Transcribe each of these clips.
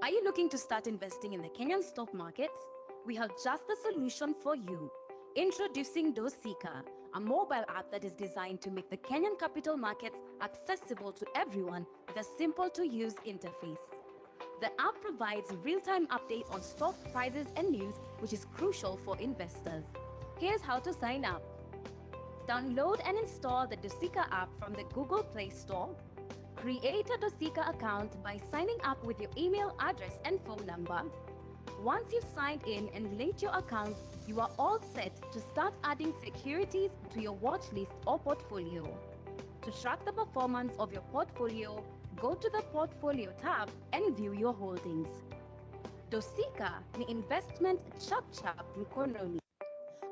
Are you looking to start investing in the Kenyan stock market? We have just the solution for you. Introducing Dosika, a mobile app that is designed to make the Kenyan capital markets accessible to everyone with a simple to use interface. The app provides real-time updates on stock prices and news, which is crucial for investors. Here's how to sign up. Download and install the Dosika app from the Google Play Store. Create a Dosika account by signing up with your email address and phone number. Once you've signed in and linked your account, you are all set to start adding securities to your watch list or portfolio. To track the performance of your portfolio, go to the Portfolio tab and view your holdings. Dosika ni investment chap mkononi.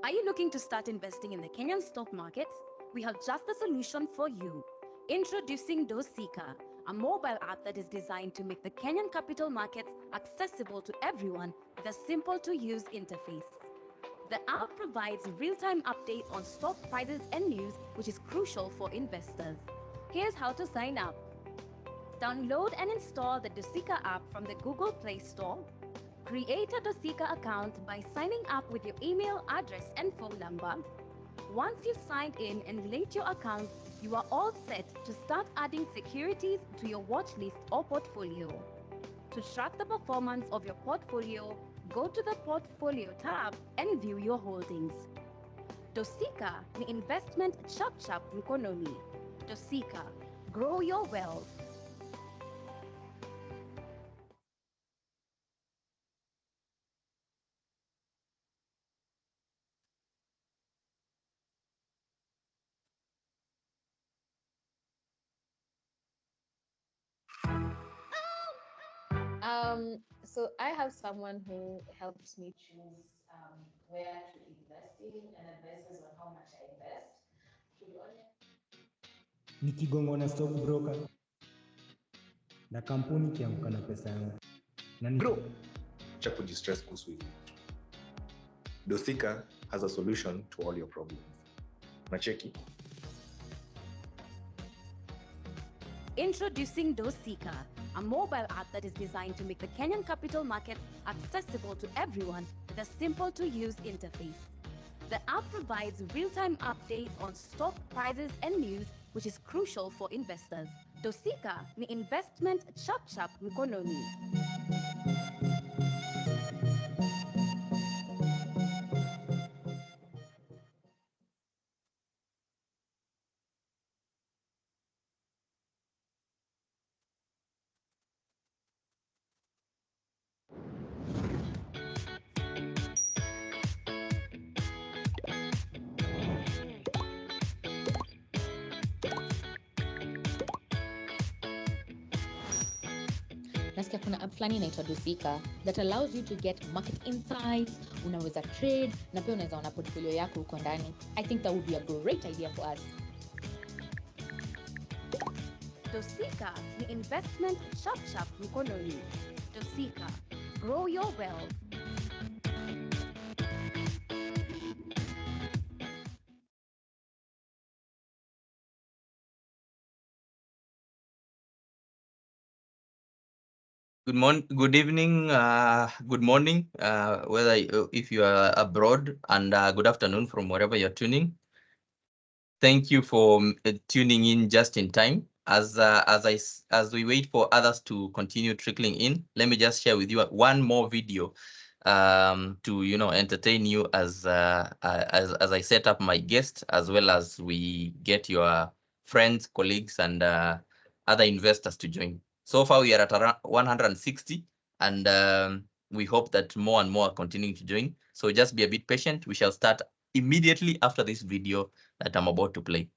Are you looking to start investing in the Kenyan stock market? We have just the solution for you. Introducing Dosika, a mobile app that is designed to make the Kenyan capital markets accessible to everyone with a simple to use interface. The app provides real-time updates on stock prices and news, which is crucial for investors. Here's how to sign up. Download and install the Dosika app from the Google Play Store. Create a Dosika account by signing up with your email address and phone number. Once you've signed in and linked your account, you are all set to start adding securities to your watch list or portfolio. To track the performance of your portfolio, go to the Portfolio tab and view your holdings. Dosika ni investment chap mkononi. Dosika, grow your wealth. So I have someone who helps me choose where to invest in and advises on how much I invest. To be honest, Nikigongwa na stock broker na kampuni kiamka na pesa yangu Bro, cha kujistress kuhusu hivi. Dosika has a solution to all your problems. Nacheki. Introducing Dosika, a mobile app that is designed to make the Kenyan capital market accessible to everyone with a simple to use interface. The app provides real-time updates on stock prices and news, which is crucial for investors. Dosika ni investment chap mkononi. nasikia kuna app fulani inaitwa Dosika that allows you to get market insights, unaweza trade na pia unaweza ona portfolio yako huko ndani. I think that would be a great idea for us. Dosika ni investment chap mkononi. Dosika, grow your wealth. Good evening, good morning, whether if you are abroad, and good afternoon from wherever you're tuning. Thank you for tuning in just in time. As we wait for others to continue trickling in, let me just share with you one more video to entertain you as I set up my guest, as well as we get your friends, colleagues, and other investors to join. So far, we are at around 160, and we hope that more and more are continuing to join. So just be a bit patient. We shall start immediately after this video that I'm about to play.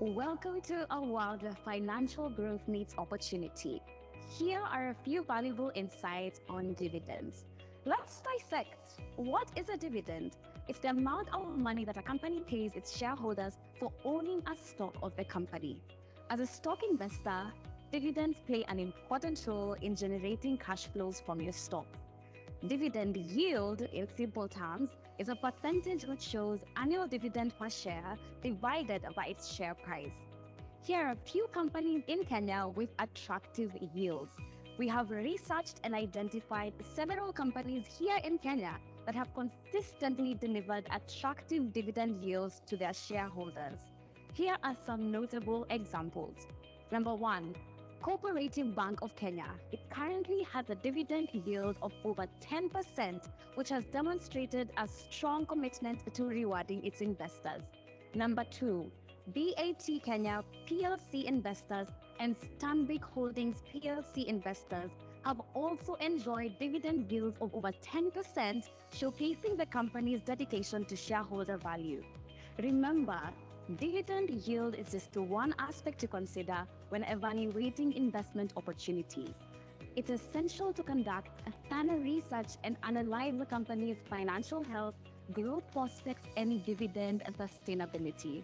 Welcome to a world where financial growth meets opportunity. Here are a few valuable insights on dividends. Let's dissect. What is a dividend? It's the amount of money that a company pays its shareholders for owning a stock of the company. As a stock investor, dividends play an important role in generating cash flows from your stock. Dividend yield, in simple terms, is a percentage which shows annual dividend per share divided by its share price. Here are a few companies in Kenya with attractive yields. We have researched and identified several companies here in Kenya that have consistently delivered attractive dividend yields to their shareholders. Here are some notable examples. Number one, Cooperative Bank of Kenya. It currently has a dividend yield of over 10%, which has demonstrated a strong commitment to rewarding its investors. Number two, BAT Kenya PLC investors and Stanbic Holdings PLC investors have also enjoyed dividend yields of over 10%, showcasing the company's dedication to shareholder value. Remember, dividend yield is just one aspect to consider when evaluating investment opportunities. It's essential to conduct a thorough research and analyze the company's financial health, growth prospects, and dividend sustainability.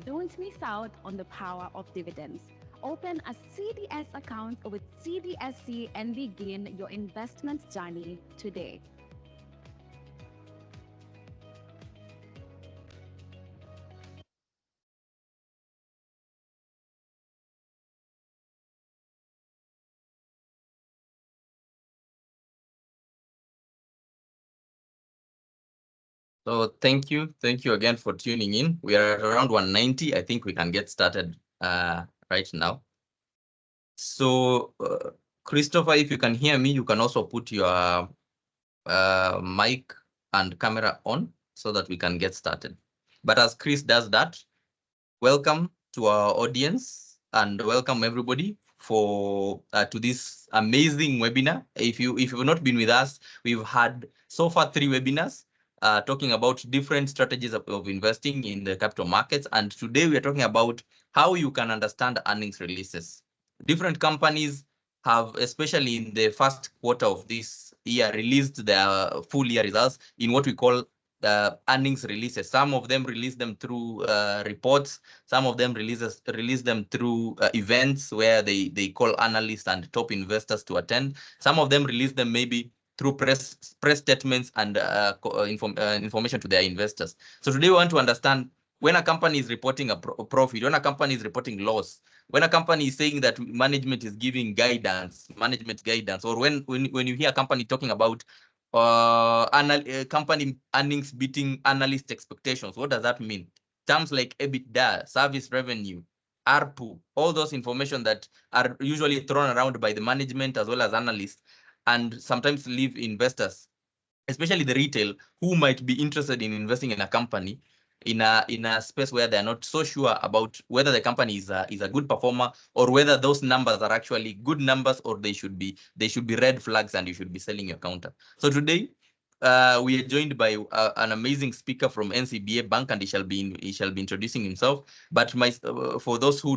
Don't miss out on the power of dividends. Open a CDS account with CDSC and begin your investment journey today. So thank you again for tuning in. We are at around 190. I think we can get started right now. So Christopher, if you can hear me, you can also put your mic and camera on so that we can get started. But as Chris does that, welcome to our audience and welcome everybody for to this amazing webinar. If you've not been with us, we've had so far 3 webinars talking about different strategies of investing in the capital markets, and today we are talking about how you can understand earnings releases. Different companies have, especially in the first quarter of this year, released their full year results in what we call earnings releases. Some of them release them through reports. Some of them release them through events where they call analysts and top investors to attend. Some of them release them maybe through press statements and information to their investors. So today we want to understand when a company is reporting a profit, when a company is reporting loss, when a company is saying that management is giving management guidance, or when you hear a company talking about company earnings beating analyst expectations, what does that mean? Terms like EBITDA, service revenue, ARPU, all those information that are usually thrown around by the management as well as analysts, and sometimes leave investors, especially the retail, who might be interested in investing in a company in a space where they're not so sure about whether the company is a good performer, or whether those numbers are actually good numbers, or they should be red flags and you should be selling your counter. So today we are joined by an amazing speaker from NCBA Bank, and he shall be introducing himself. But for those who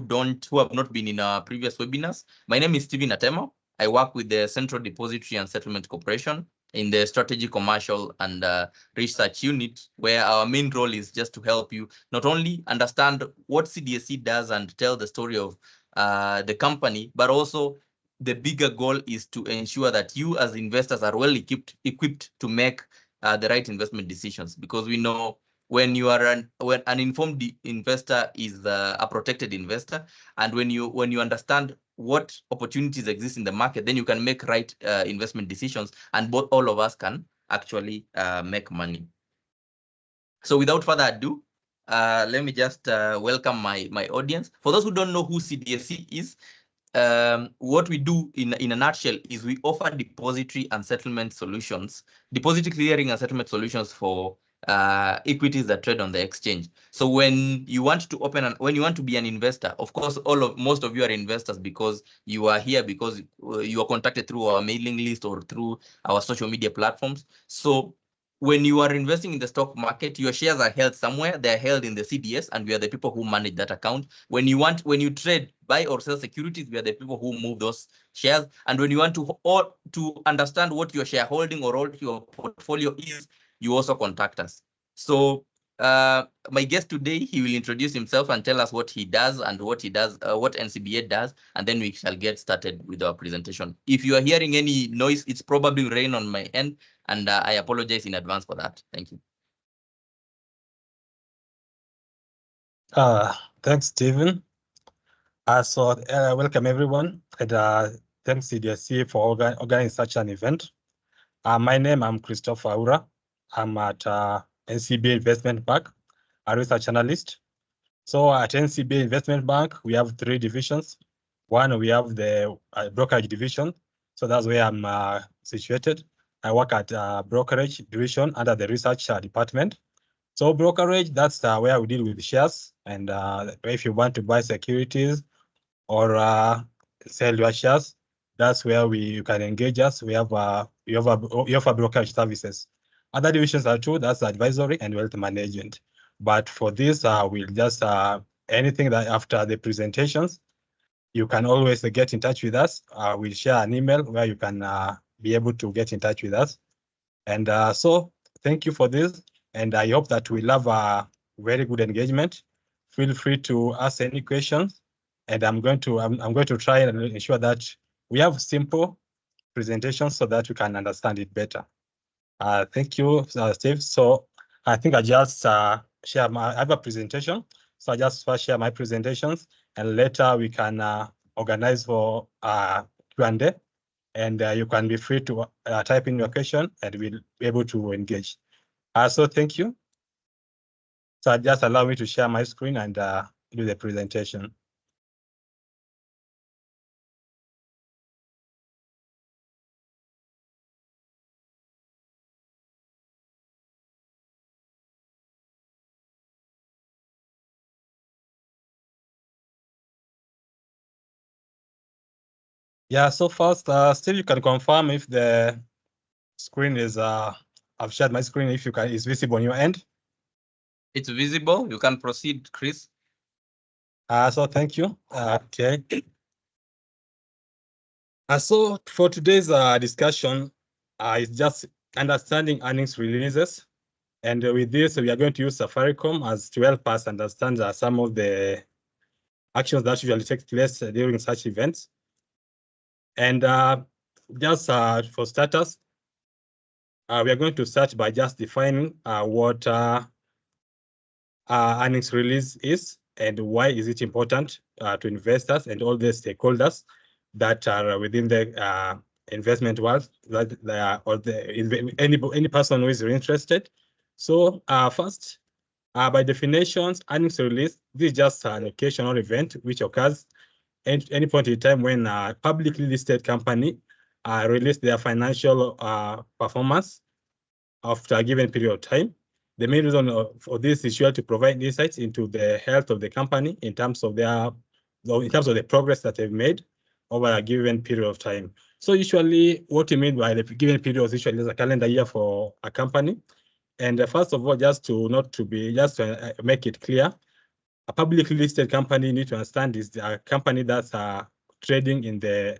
have not been in our previous webinars, my name is Stephen Atema. I work with the Central Depository and Settlement Corporation in the Strategy, Commercial and Research Unit, where our main role is just to help you not only understand what CDSC does and tell the story of the company, but also the bigger goal is to ensure that you as investors are well equipped to make the right investment decisions, because we know when an informed investor is a protected investor, and when you understand what opportunities exist in the market, then you can make right investment decisions, and all of us can actually make money. So without further ado, let me just welcome my audience. For those who don't know who CDSC is, what we do in a nutshell is we offer depository and settlement solutions, depository clearing and settlement solutions for equities that trade on the exchange. So when you want to when you want to be an investor, of course, most of you are investors because you are here because you are contacted through our mailing list or through our social media platforms. So when you are investing in the stock market, your shares are held somewhere. They're held in the CDS, and we are the people who manage that account. When you trade, buy or sell securities, we are the people who move those shares. And when you want to understand what your shareholding or what your portfolio is, you also contact us. So my guest today, he will introduce himself and tell us what he does and what NCBA does, and then we shall get started with our presentation. If you are hearing any noise, it's probably rain on my end, and I apologize in advance for that. Thank you. Thanks, Stephen. Welcome everyone, and thanks CDSC for organizing such an event. My name, I'm Christopher Aura. I'm at NCBA Investment Bank, a research analyst. So at NCBA Investment Bank, we have 3 divisions. One, we have the brokerage division. So that's where I'm situated. I work at brokerage division under the research department. So brokerage, that's where we deal with shares. And if you want to buy securities or sell your shares, that's where you can engage us. We have you offer brokerage services. Other divisions are too. That's advisory and wealth management. But for this, we'll just anything that after the presentations, you can always get in touch with us. We'll share an email where you can be able to get in touch with us. And so thank you for this. And I hope that we'll have a very good engagement. Feel free to ask any questions. And I'm going to try and ensure that we have simple presentations so that you can understand it better. Thank you, Steve. So I think I just I have a presentation. So I just first share my presentations, and later we can organize for Q&A. And you can be free to type in your question, and we'll be able to engage. So thank you. So just allow me to share my screen and do the presentation. Yeah, so first, Steve, you can confirm if the screen is, I've shared my screen, if you can, is visible on your end. It's visible. You can proceed, Chris. So thank you. Okay. So for today's discussion, is just understanding earnings releases. And with this, we are going to use Safaricom as to help us understand some of the actions that usually take place during such events. And just for starters, we are going to start by just defining what earnings release is and why is it important to investors and all the stakeholders that are within the investment world, that or any person who is interested. So first, by definitions, earnings release, this is just an occasional event which occurs at any point in time when a publicly listed company release their financial performance after a given period of time. The main reason for this is to provide insights into the health of the company in terms of the progress that they've made over a given period of time. So usually what we mean by the given period is usually a calendar year for a company. And first of all, just to make it clear, a publicly listed company you need to understand is a company that's trading in the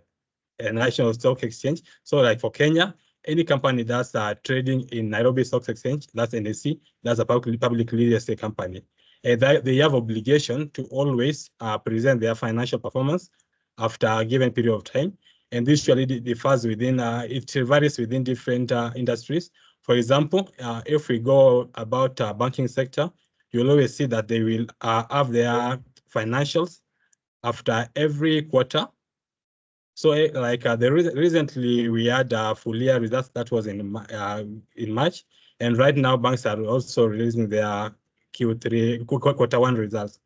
National Stock Exchange. So like for Kenya, any company that's trading in Nairobi Stock Exchange, that's NSE, that's a publicly listed company. And they have obligation to always present their financial performance after a given period of time. And this usually differs within, it varies within different industries. For example, if we go about banking sector, you'll always see that they will have their financials after every quarter. So like recently we had full year results that was in March, and right now banks are also releasing their Q3 quarter 1 results.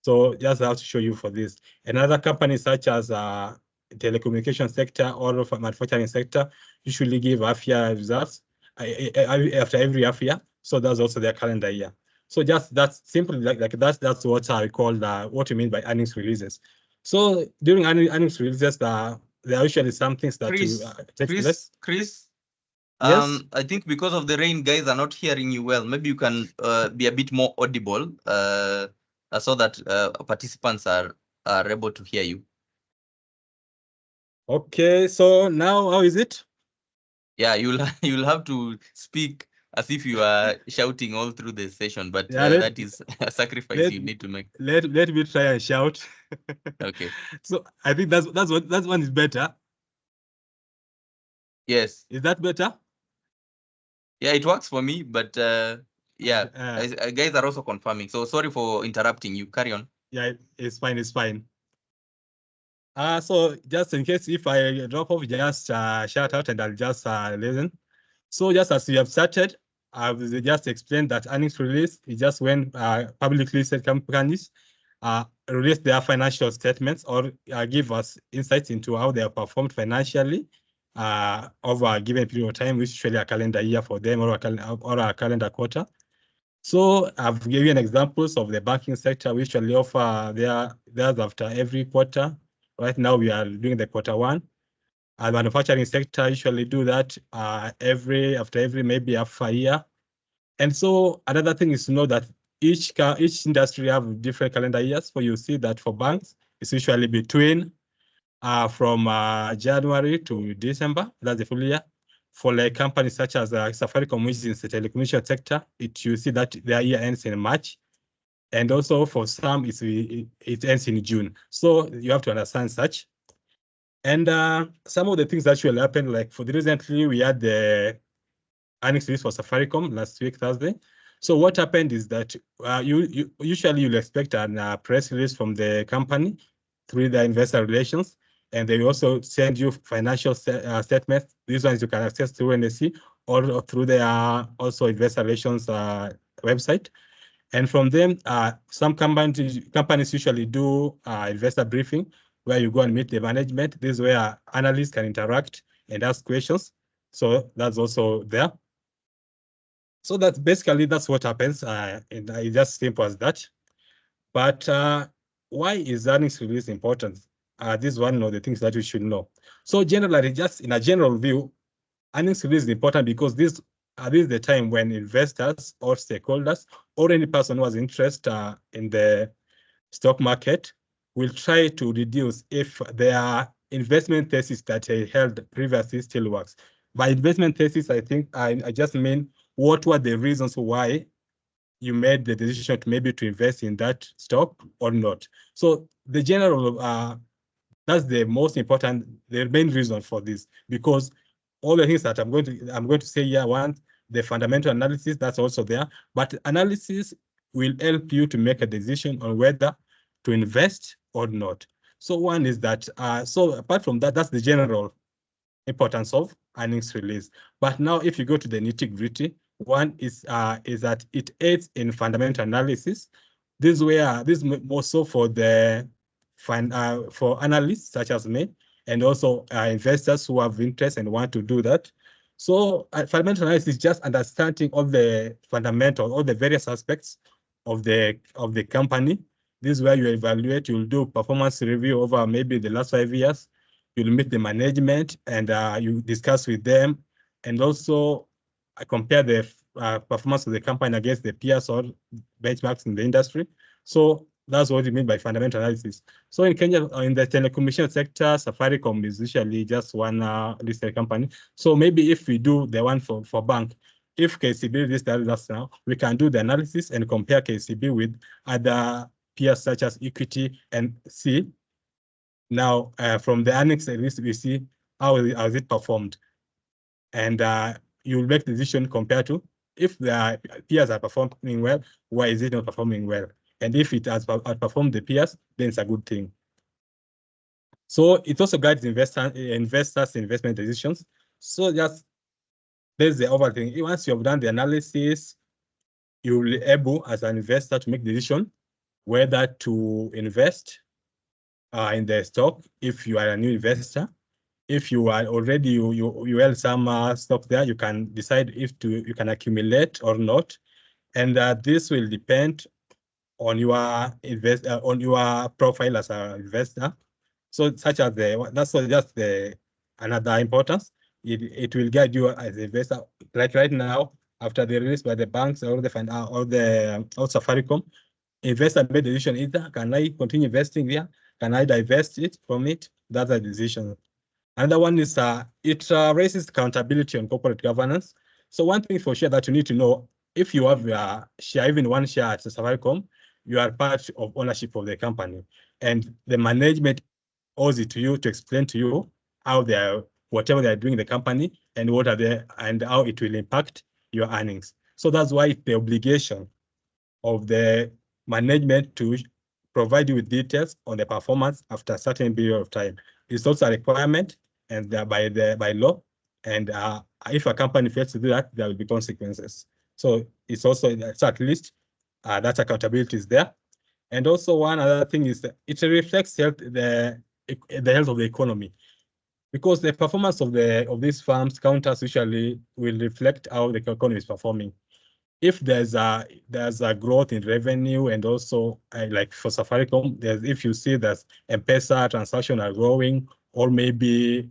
So just have to show you for this. Another company such as telecommunication sector or manufacturing sector usually give half-year results after every half year. So that's also their calendar year. So that's simply that's what I call what we mean by earnings releases. So during earnings releases, there are usually some things that take place. Chris, Yes. I think because of the rain, guys are not hearing you well. Maybe you can be a bit more audible so that participants are able to hear you. Okay, so now how is it? Yeah, you'll have to speak as if you are shouting all through the session, but Yeah, that is a sacrifice you need to make. Let me try and shout. Okay. So I think that one is better. Yes. Is that better? Yeah, it works for me, but yeah, guys are also confirming. So sorry for interrupting you. Carry on. Yeah, it's fine. It's fine. So just in case if I drop off, just shout out and I'll just listen. So just as you have started, I've just explained that earnings release is just when publicly listed companies release their financial statements or give us insights into how they have performed financially over a given period of time, which is usually a calendar year for them or a calendar quarter. So I've given examples of the banking sector, which usually offer theirs after every quarter. Right now we are doing the quarter one. The manufacturing sector usually do that after every maybe half a year. And so another thing is to know that each industry have different calendar years. So you see that for banks, it's usually between from January to December. That's the full year. For like companies such as Safaricom, which is in the telecommunication sector, you see that their year ends in March. And also for some, it ends in June. So you have to understand such. And some of the things that will happen, like for the recently, we had the earnings release for Safaricom last week, Thursday. So what happened is that usually you'll expect a press release from the company through the investor relations, and they also send you financial statements. These ones you can access through NSC or through their also investor relations website. And from them, some companies usually do investor briefing where you go and meet the management. This is where analysts can interact and ask questions. So that's also there. So that's what happens. And it's just simple as that. But why is earnings release important? This is one of the things that we should know. So generally, just in a general view, earnings release is important because this is the time when investors or stakeholders or any person who has interest in the stock market will try to reduce if their investment thesis that they held previously still works. By investment thesis, I think I just mean what were the reasons why you made the decision to maybe to invest in that stock or not. So the general, that's the most important, the main reason for this, because all the things that I'm going to say here, one, the fundamental analysis, that's also there, but analysis will help you to make a decision on whether to invest or not. So one is that, so apart from that, that's the general importance of earnings release. But now if you go to the nitty-gritty, one is that it aids in fundamental analysis. This is more so for the for analysts such as me, and also investors who have interest and want to do that. So fundamental analysis is just understanding all the fundamental, all the various aspects of the company. This is where you evaluate, you'll do performance review over maybe the last 5 years. You'll meet the management and you discuss with them, and also compare the performance of the company against the peers or benchmarks in the industry. So that's what we mean by fundamental analysis. So in Kenya, in the telecommunication sector, Safaricom is usually just one listed company. So maybe if we do the one for bank, if KCB listed us now, we can do the analysis and compare KCB with other peers such as Equity and see. Now, from the earnings release, we see how has it performed. And you'll make the decision compared to if the peers are performing well, why is it not performing well? And if it has outperformed the peers, then it's a good thing. So it also guides investors' investment decisions. So just there's the overall thing. Once you've done the analysis, you'll be able as an investor to make the decision whether to invest in the stock if you are a new investor. If you are already you held some stock there, you can decide if you can accumulate or not, and this will depend on your on your profile as an investor. So such as that's just the another importance. it will guide you as an investor. Like right now, after the release by the banks or the Safaricom, investor made the decision either can I continue investing there, can I divest it from it? That's a decision. Another one is it raises accountability on corporate governance. So one thing for sure that you need to know, if you have a share, even one share at Safaricom, you are part of ownership of the company, and the management owes it to you to explain to you how they are, whatever they are doing in the company, and what are they, and how it will impact your earnings. So that's why it's the obligation of the management to provide you with details on the performance after a certain period of time. It's also a requirement, and by law. And if a company fails to do that, there will be consequences. So it's also, so at least that accountability is there. And also one other thing is that it reflects the health of the economy, because the performance of these firms counters usually will reflect how the economy is performing. If there's a growth in revenue, and also like for Safaricom, if you see that M-Pesa transactions are growing, or maybe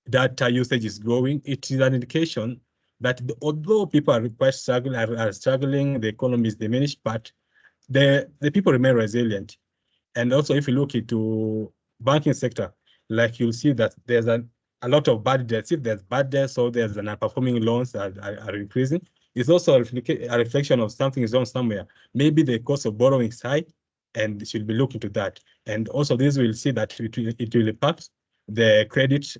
data usage is growing, it is an indication that although people are struggling, the economy is diminished, but the people remain resilient. And also, if you look into banking sector, like you'll see that there's a lot of bad debts. If there's bad debts, so there's an non-performing loans that are increasing. It's also a reflection of something is wrong somewhere. Maybe the cost of borrowing is high, and it should be looked into that. And also, this will see that it will impact the credit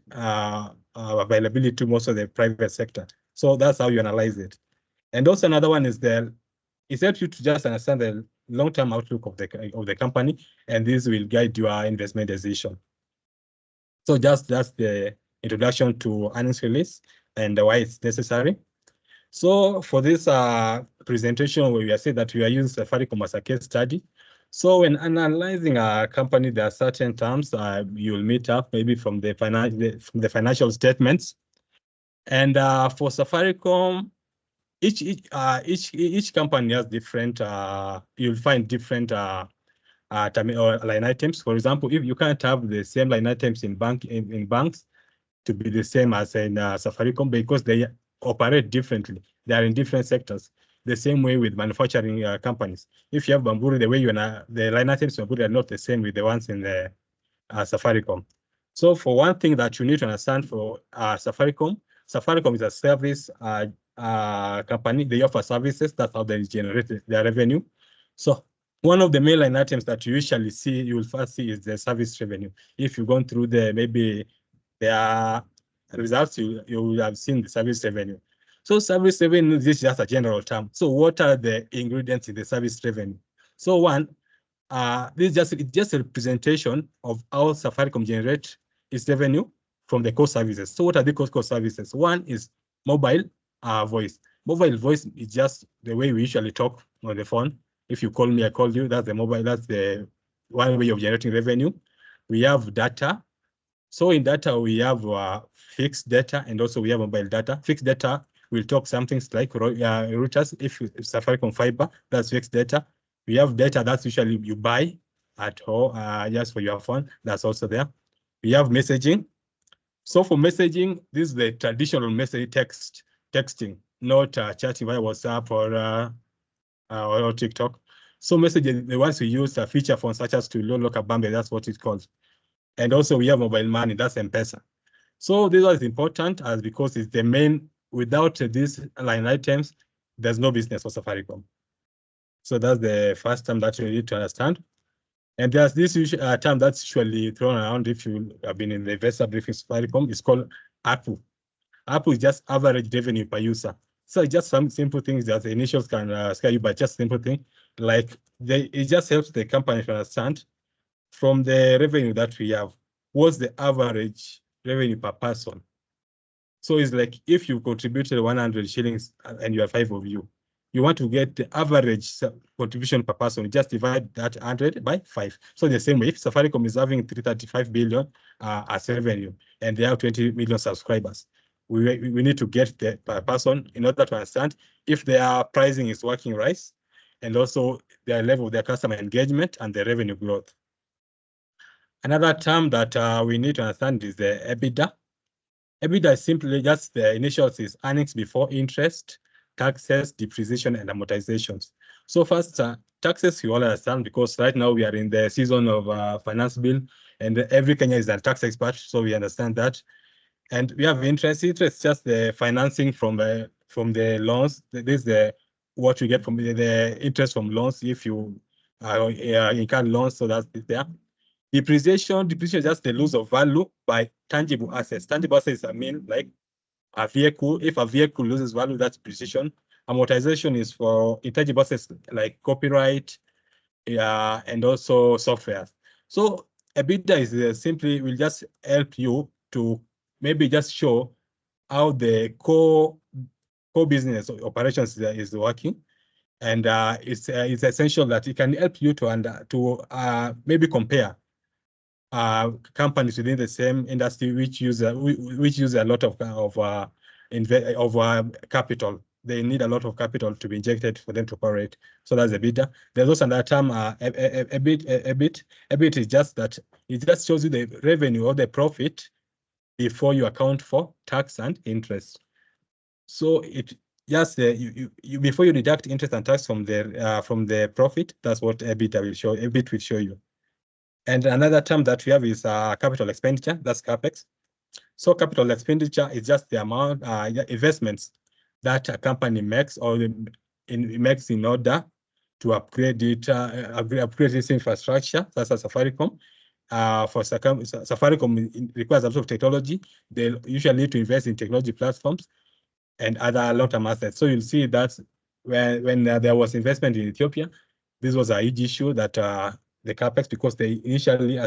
availability to most of the private sector. So that's how you analyze it. And also another one is it helps you to just understand the long-term outlook of the company, and this will guide your investment decision. So that's the introduction to earnings release and why it's necessary. So for this presentation, we are saying that we are using Safaricom as a case study. So when analyzing a company, there are certain terms you'll meet up maybe from the financial statements. And for Safaricom, each company has different. You'll find different line items. For example, if you can't have the same line items in banks to be the same as in Safaricom, because they operate differently. They are in different sectors. The same way with manufacturing companies. If you have Bamburi, the way the line items in Bamburi are not the same with the ones in the Safaricom. So for one thing that you need to understand for Safaricom is a service company. They offer services. That's how they generate their revenue. So one of the main line items that you usually see, you will first see, is the service revenue. If you've gone through maybe their results, you will have seen the service revenue. So service revenue, this is just a general term. So what are the ingredients in the service revenue? So one, this is just a representation of how Safaricom generates its revenue from the core services. So what are the core services? One is mobile voice. Mobile voice is just the way we usually talk on the phone. If you call me, I call you. That's the mobile. That's the one way of generating revenue. We have data. So in data, we have fixed data, and also we have mobile data. Fixed data, we'll talk some things like routers. If Safaricom fiber, that's fixed data. We have data that's usually you buy at home just for your phone. That's also there. We have messaging. So for messaging, this is the traditional message texting, not chatting via WhatsApp or TikTok. So messaging, the ones we use are feature phones such as Tulolo, Kabambe, that's what it's called. And also we have mobile money, that's M-Pesa. So this is important because it's the main, without these line items, there's no business for Safaricom. So that's the first term that you need to understand. And there's this term that's usually thrown around if you have been in the investor briefing Safaricom, it's called ARPU. ARPU is just average revenue per user. So it's just some simple things that the initials can scare you, but just simple thing. Like it just helps the company to understand from the revenue that we have, what's the average revenue per person. So it's like if you contributed 100 shillings and you are 5 of you, you want to get the average contribution per person, just divide that 100 by 5. So the same way, if Safaricom is having 335 billion as revenue and they have 20 million subscribers, we need to get the per person in order to understand if their pricing is working right, and also their level of their customer engagement and the revenue growth. Another term that we need to understand is the EBITDA. EBITDA is simply just the initials is earnings before interest, taxes, depreciation, and amortizations. So first, taxes you all understand, because right now we are in the season of finance bill, and every Kenya is a tax expert, so we understand that. And we have interest. Interest is just the financing from the loans. This is the what you get from the interest from loans if you incur loans. So that's there. Depreciation is just the loss of value by tangible assets. Tangible assets, I mean, like a vehicle. If a vehicle loses value, that's depreciation. Amortization is for intangible assets like copyright, and also software. So EBITDA is simply will just help you to maybe just show how the core business operations is working, and it's essential that it can help you to maybe compare companies within the same industry which use a lot of capital. They need a lot of capital to be injected for them to operate. So that's EBITDA. There's also another term, EBIT. EBIT is just that it just shows you the revenue or the profit before you account for tax and interest. So it just before you deduct interest and tax from the profit, that's what EBIT will show. EBIT will show you. And another term that we have is capital expenditure, that's CapEx. So capital expenditure is just the amount investments that a company makes or makes in order to upgrade its infrastructure. That's a Safaricom. For Safaricom, it requires a lot of technology. They usually need to invest in technology platforms and other long-term assets. So you'll see that when there was investment in Ethiopia, this was a huge issue that the capex, because they initially,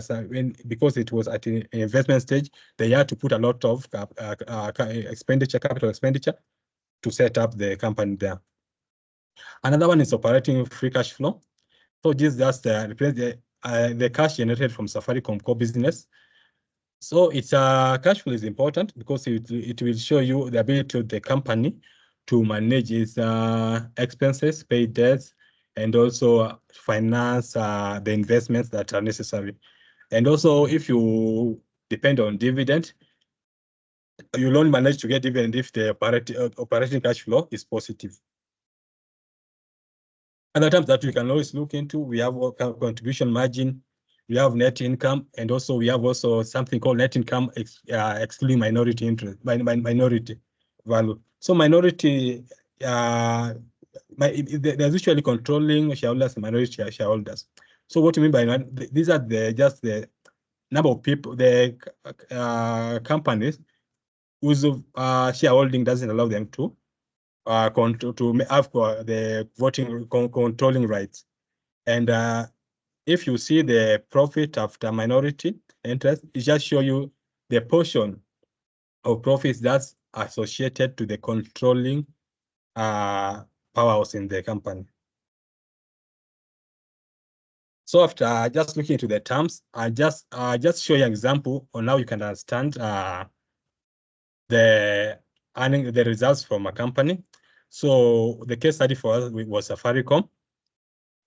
because it was at an investment stage, they had to put a lot of capital expenditure to set up the company there. Another one is operating free cash flow. So this just replace the cash generated from Safaricom core business. So it's cash flow is important because it will show you the ability of the company to manage its expenses, pay debts, and also finance the investments that are necessary. And also, if you depend on dividend, you'll only manage to get dividend if the operating cash flow is positive. Other terms that we can always look into, we have contribution margin, we have net income, and also we have something called net income excluding minority interest, minority value. So minority, there's usually controlling shareholders and minority shareholders. So what do you mean by these are just the number of people, the companies whose shareholding doesn't allow them to have the voting controlling rights. And if you see the profit after minority interest, it just show you the portion of profits that's associated to the controlling powers in the company. So after just looking into the terms, I just show you an example on how you can understand the results from a company. So the case study for us was Safaricom.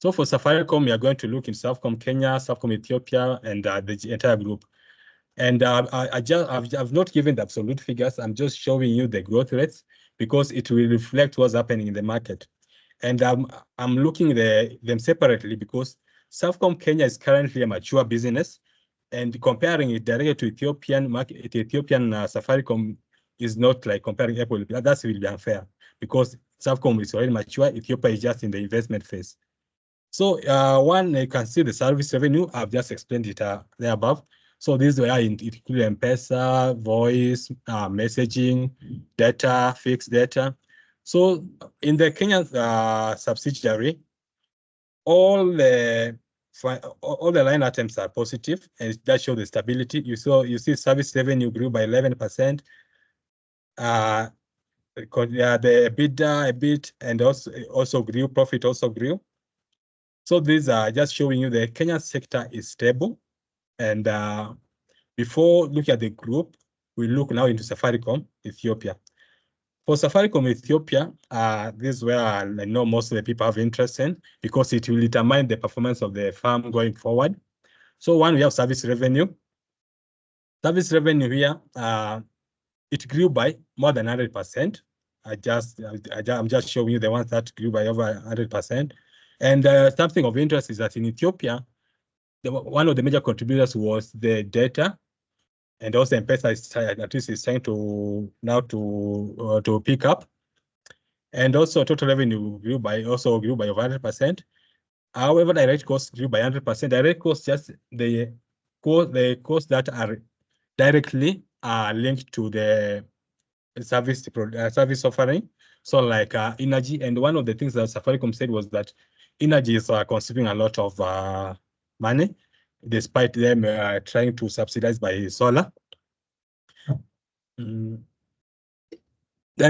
So for Safaricom, we are going to look in Safaricom Kenya, Safaricom Ethiopia, and the entire group. And I've not given the absolute figures. I'm just showing you the growth rates because it will reflect what's happening in the market. And I'm looking them separately because Safaricom Kenya is currently a mature business, and comparing it directly to Ethiopian market, Ethiopian Safaricom is not like comparing Apple. That's really unfair because Safaricom is already mature. Ethiopia is just in the investment phase. So one, you can see the service revenue. I've just explained it there above. So these were including M-Pesa, voice, messaging, data, fixed data. So in the Kenyan subsidiary, all the line items are positive, and that shows the stability. You see service revenue grew by 11%. The EBITDA a bit, and also grew, profit also grew. So these are just showing you the Kenyan sector is stable. And before looking at the group, we look now into Safaricom Ethiopia. For Safaricom Ethiopia, this is where I know most of the people have interest in because it will determine the performance of the firm going forward. So one, we have service revenue. Service revenue here, it grew by more than 100%. I'm just showing you the ones that grew by over 100%. And something of interest is that in Ethiopia, one of the major contributors was the data, and also M-Pesa is trying to now to pick up. And also total revenue grew by over 100%. However, direct costs grew by 100%. Direct costs just the costs that are directly linked to the service offering. So like energy, and one of the things that Safaricom said was that energy is consuming a lot of money, despite them trying to subsidize by solar. Then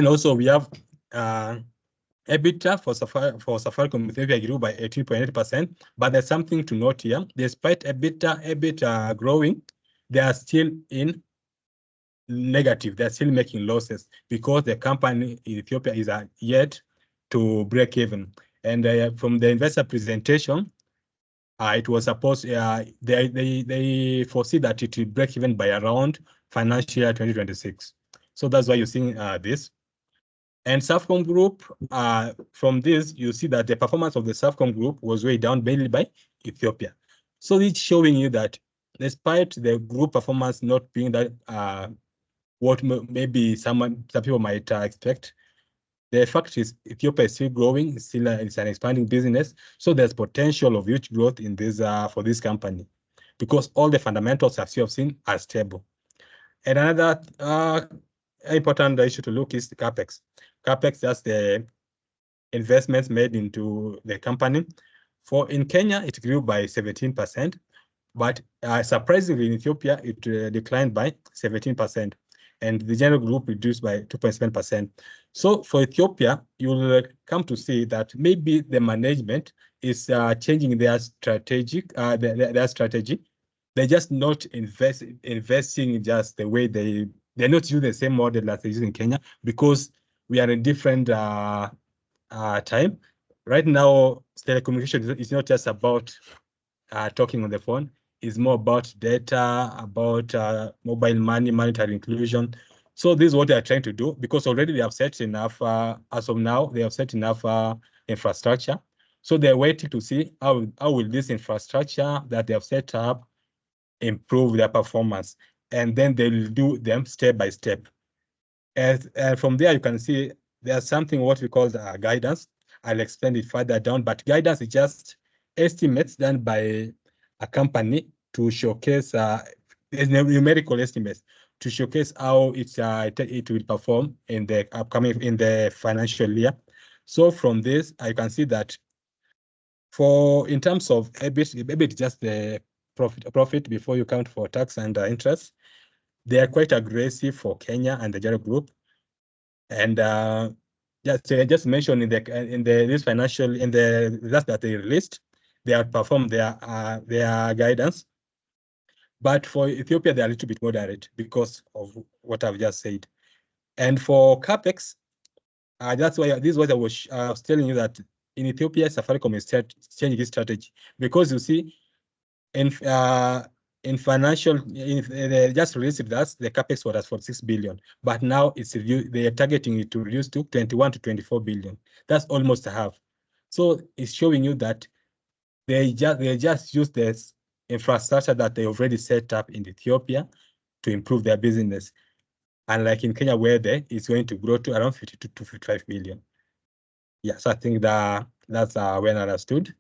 also we have EBITDA for Safaricom Ethiopia grew by 18.8%, but there's something to note here. Despite EBITDA growing, they are still in negative. They're still making losses because the company in Ethiopia is yet to break even. And from the investor presentation, it was supposed they foresee that it will break even by around financial year 2026. So that's why you're seeing this. And Safcom Group, from this, you see that the performance of the Safcom Group was way down mainly by Ethiopia. So it's showing you that despite the group performance not being that what maybe some people might expect, the fact is Ethiopia is still growing, it's an expanding business. So there's potential of huge growth in this for this company, because all the fundamentals as you have seen are stable. And another important issue to look is the CapEx. CapEx, that's the investments made into the company. In Kenya, it grew by 17%, but surprisingly in Ethiopia, it declined by 17%, and the general group reduced by 2.7%. So for Ethiopia, you'll come to see that maybe the management is changing their strategy. They're just not investing just the way they're not using the same model that they use in Kenya, because we are in different time. Right now, telecommunication is not just about talking on the phone. It's more about data, about mobile money, monetary inclusion. So this is what they are trying to do, because already they have set enough, as of now, they have set enough infrastructure. So they're waiting to see how will this infrastructure that they have set up improve their performance. And then they'll do them step by step. And from there, you can see there's something what we call the guidance. I'll explain it further down, but guidance is just estimates done by a company to showcase numerical estimates to showcase how it will perform in the financial year. So from this, I can see that in terms of EBIT, just the profit before you count for tax and interest, they are quite aggressive for Kenya and the general group. And just mention in the results that they released, they outperformed their guidance. But for Ethiopia, they are a little bit moderate because of what I've just said. And for CapEx, that's why this is what I was telling you, that in Ethiopia, Safaricom is changing its strategy, because you see, in financial, they just released that the capex was 46 billion, but now they are targeting it to reduce to 21 to 24 billion. That's almost half. So it's showing you that they just use this infrastructure that they already set up in Ethiopia to improve their business. Unlike in Kenya, where it's going to grow to around 52 to 55 billion. Yes, I think that's well understood.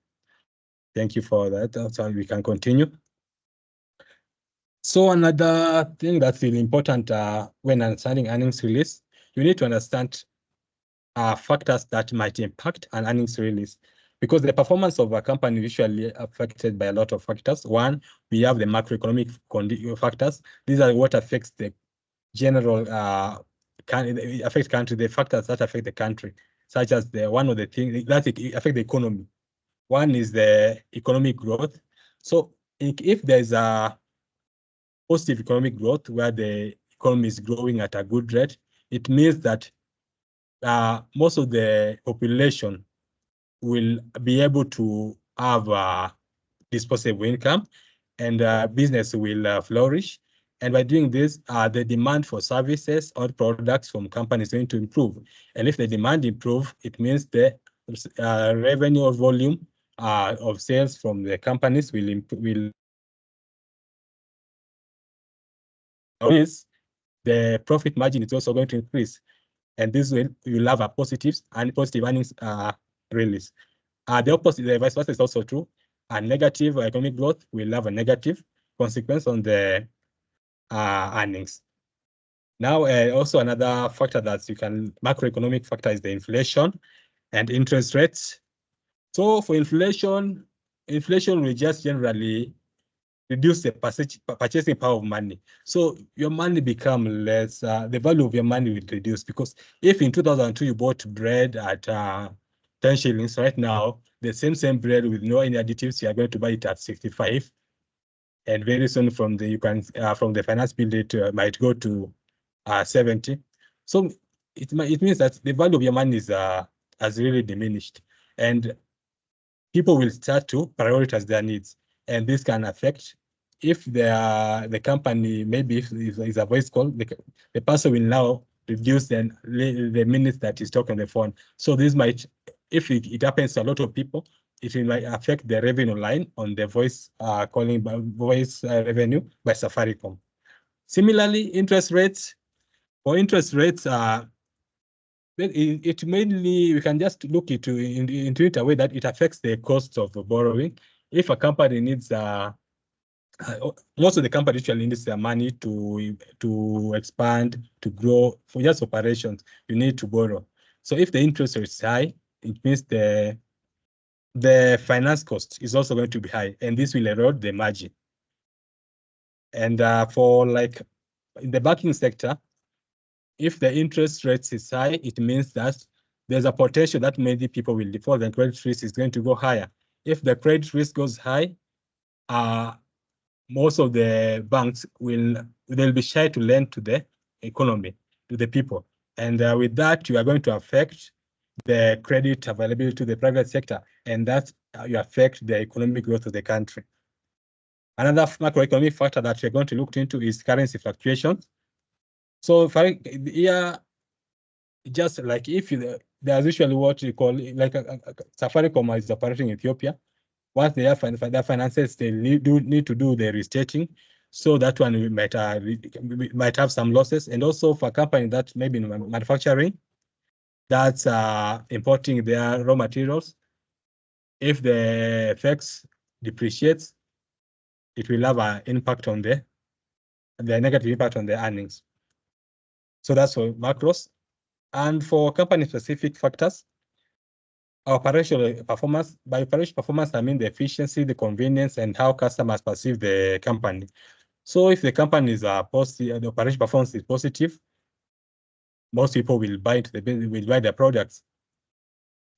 Thank you for that. So we can continue. So another thing that's really important when understanding earnings release, you need to understand factors that might impact an earnings release, because the performance of a company is usually affected by a lot of factors. One, we have the macroeconomic factors. These are what affects the general affect country, the factors that affect the country, such as one of the things that affect the economy. One is the economic growth. So if there's a positive economic growth where the economy is growing at a good rate, it means that most of the population will be able to have disposable income, and business will flourish. And by doing this, the demand for services or products from companies is going to improve. And if the demand improves, it means the revenue or volume of sales from the companies will improve. The profit margin is also going to increase. And this will you'll have a positive earnings release. The opposite, the vice versa is also true. A negative economic growth will have a negative consequence on the earnings. Now, also another factor that macroeconomic factor is the inflation and interest rates. So for inflation will just generally reduce the purchasing power of money. So your money become less, the value of your money will reduce, because if in 2002 you bought bread at 10 shillings, right now, the same bread with no any additives, you are going to buy it at 65. And very soon from the finance bill, it might go to 70. So it means that the value of your money has really diminished, and people will start to prioritize their needs, and this can affect if the company, maybe if is a voice call, the person will now reduce the minutes that he's talking on the phone. So this might, if it happens to a lot of people, it might affect the revenue line on the voice calling voice revenue by Safaricom. Similarly, interest rates. For interest rates, it mainly, we can just look into it a way that it affects the cost of borrowing. If a company needs most of the company usually needs their money to expand, to grow, for just operations, you need to borrow. So if the interest rate is high, it means the finance cost is also going to be high, and this will erode the margin. And for like in the banking sector, if the interest rate is high, it means that there's a potential that many people will default and credit risk is going to go higher. If the credit risk goes high, most of the banks they'll be shy to lend to the economy, to the people. And with that, you are going to affect the credit availability to the private sector, and that you affect the economic growth of the country. Another macroeconomic factor that we're going to look into is currency fluctuations. So here, just like if there's usually what you call like Safaricom is operating in Ethiopia. Once they have their finances, they need to do the restating. So that one we might have some losses. And also for a company that maybe in manufacturing, that's importing their raw materials. If the FX depreciates, it will have an impact on the negative impact on the earnings. So that's for macros. And for company-specific factors, operational performance. By operational performance, I mean the efficiency, the convenience, and how customers perceive the company. So if the company is positive, the operational performance is positive, most people will buy their products.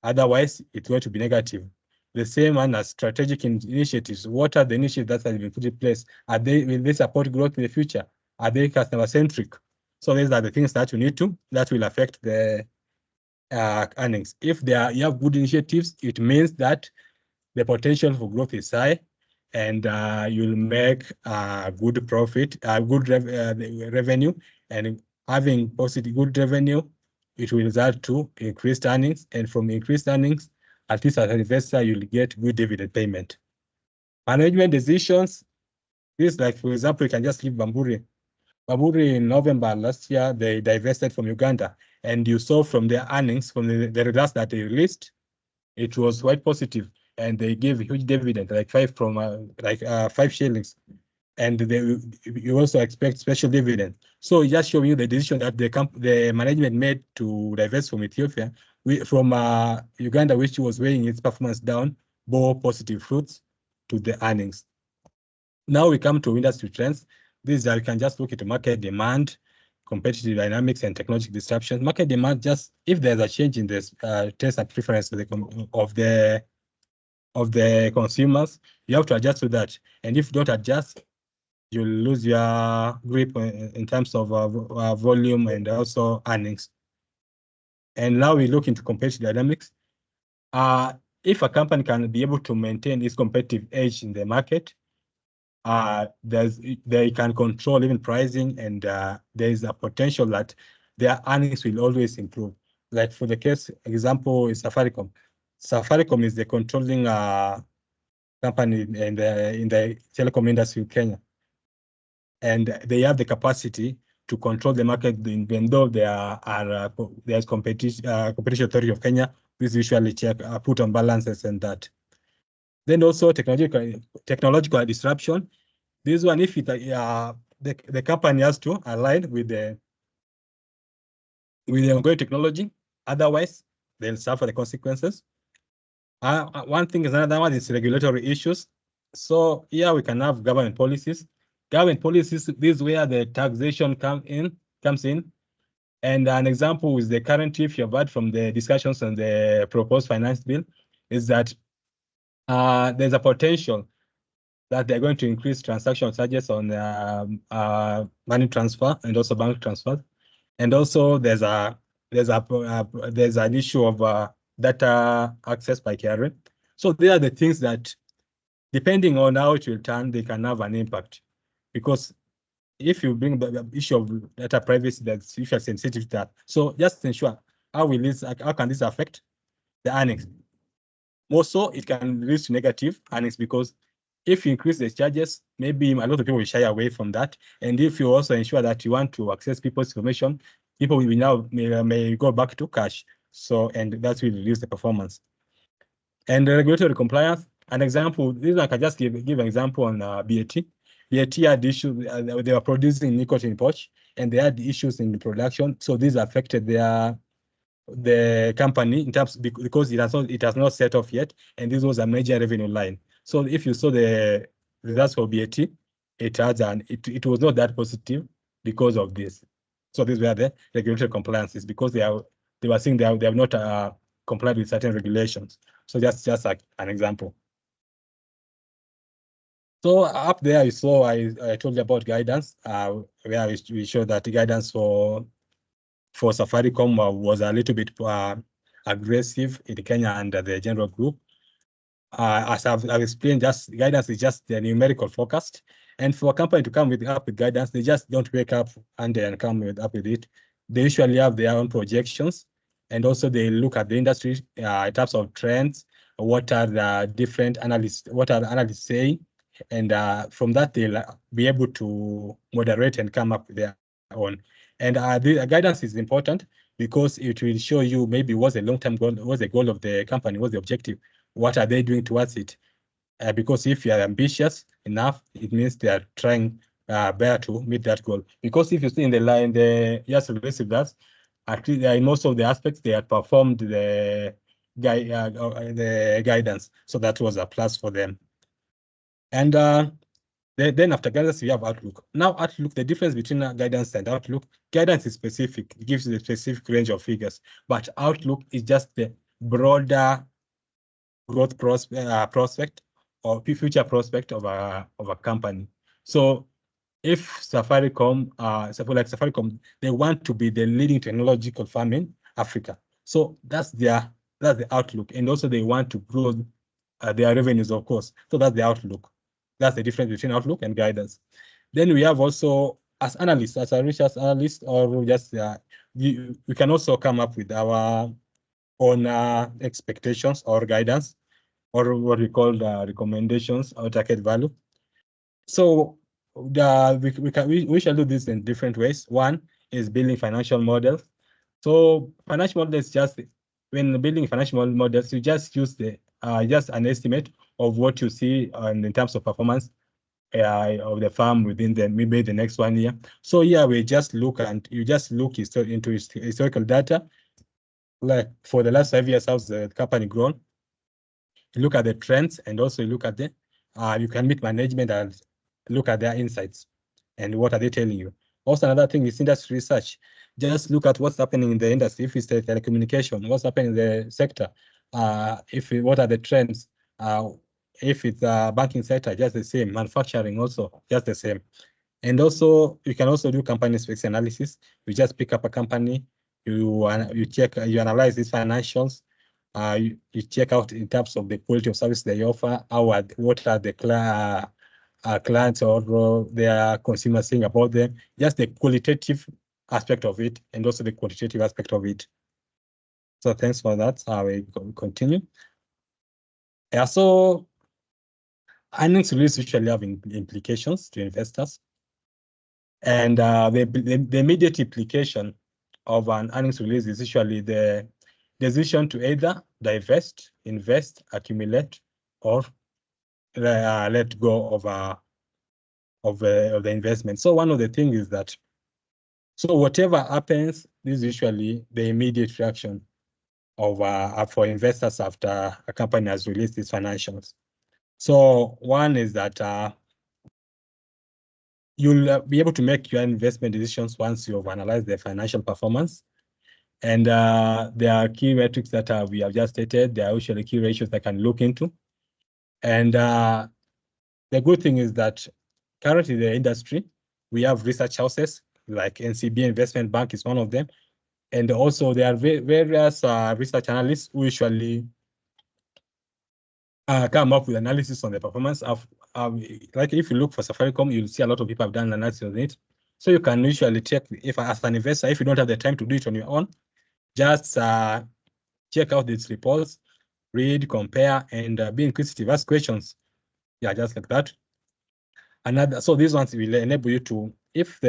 Otherwise, it's going to be negative. The same one as strategic initiatives. What are the initiatives that have been put in place? Will they support growth in the future? Are they customer-centric? So these are the things that that will affect the earnings. If you have good initiatives, it means that the potential for growth is high, and you'll make good profit, good revenue, and having positive good revenue, it will result to increased earnings, and from increased earnings, at least as an investor, you'll get good dividend payment. Management decisions, this like for example, you can just leave Bamburi. Bamburi in November last year, they divested from Uganda, and you saw from their earnings, from the results that they released, it was quite positive, and they gave a huge dividend, like 5 shillings, and you also expect special dividend. So just showing you the decision that the management made to divest from Ethiopia, from Uganda, which was weighing its performance down, bore positive fruits to the earnings. Now we come to industry trends. These we can just look at market demand, competitive dynamics, and technological disruptions. Market demand, just if there's a change in this taste and preference of the consumers, you have to adjust to that. And if you don't adjust, you'll lose your grip in terms of volume and also earnings. And now we look into competitive dynamics. If a company can be able to maintain its competitive edge in the market, they can control even pricing, and there is a potential that their earnings will always improve. Like for the case example is Safaricom. Safaricom is the controlling company in the telecom industry in Kenya, and they have the capacity to control the market, even though there's competition authority of Kenya, which usually check put on balances and that. Then also technological disruption. This one, if the company has to align with the ongoing technology, otherwise they'll suffer the consequences. One thing is another one is regulatory issues. So here we can have government policies. Government policies, this is where the taxation comes in. And an example is the current, if you've heard from the discussions on the proposed finance bill, is that there's a potential that they're going to increase transaction charges on money transfer and also bank transfers. And also there's an issue of data access by KRA. So they are the things that, depending on how it will turn, they can have an impact. Because if you bring the issue of data privacy, that's usually sensitive to that. So just ensure how can this affect the earnings? Also, it can lead to negative earnings, because if you increase the charges, maybe a lot of people will shy away from that. And if you also ensure that you want to access people's information, people will now may go back to cash. So, and that will reduce the performance. And the regulatory compliance, an example, this I can just give an example on BAT. BAT had issues, they were producing nicotine pouch, and they had issues in the production. So these affected the company in terms, because it has not set off yet, and this was a major revenue line. So if you saw the results for BAT, it was not that positive because of this. So these were the regulatory compliances, because they were saying they have not complied with certain regulations. So just like an example. So up there you saw I told you about guidance, where we showed that the guidance for Safaricom was a little bit aggressive in Kenya under the general group. As I've explained, just guidance is just the numerical forecast. And for a company to come up with guidance, they just don't wake up and come up with it. They usually have their own projections, and also they look at the industry in terms of trends. What are the different analysts? What are the analysts saying? And from that, they'll be able to moderate and come up with their own. And the guidance is important, because it will show you maybe what's the long-term goal, what's the goal of the company, what's the objective, what are they doing towards it. Because if you are ambitious enough, it means they are trying better to meet that goal. Because if you see in the line, the years progressive that, actually in most of the aspects, they had performed the guidance. So that was a plus for them. And then after guidance, we have outlook. Now outlook, the difference between guidance and outlook, guidance is specific, it gives you the specific range of figures, but outlook is just the broader growth prospect or future prospect of a company. So if Safaricom, like Safaricom, they want to be the leading technological firm in Africa. So that's the outlook, and also they want to grow their revenues, of course. So that's the outlook. That's the difference between outlook and guidance. Then we have also, as analysts, as a research analyst, or just we can also come up with our own expectations or guidance, or what we call recommendations or target value. So we shall do this in different ways. One is building financial models. So financial models, just when building financial models, you just use just an estimate of what you see in terms of performance of the farm within maybe the next 1 year. So yeah, we just look, and you just look into historical data, like for the last 5 years, how's the company grown? You look at the trends, and also you look at you can meet management and look at their insights and what are they telling you. Also, another thing is industry research. Just look at what's happening in the industry. If it's the telecommunication, what's happening in the sector? What are the trends? If it's a banking sector, just the same. Manufacturing also, just the same. And also, you can also do company-specific analysis. You just pick up a company, you analyze these financials. You check out in terms of the quality of service they offer. What are the clients or their consumers saying about them, just the qualitative aspect of it and also the quantitative aspect of it. So thanks for that. I will continue. Yeah, so earnings release usually have implications to investors. And the immediate implication of an earnings release is usually the decision to either divest, invest, accumulate, or let go of the investment. So one of the things is that, so whatever happens, this is usually the immediate reaction of for investors after a company has released its financials. So one is that you'll be able to make your investment decisions once you've analyzed the financial performance. And there are key metrics that we have just stated. There are usually key ratios that can look into. And the good thing is that currently in the industry, we have research houses like NCB Investment Bank is one of them. And also there are various research analysts who usually come up with analysis on the performance of, like if you look for Safaricom, you'll see a lot of people have done analysis on it. So you can usually check, if as an investor, if you don't have the time to do it on your own, just check out these reports, read, compare, and be inquisitive, ask questions. Yeah, just like that. So these ones will enable you to, if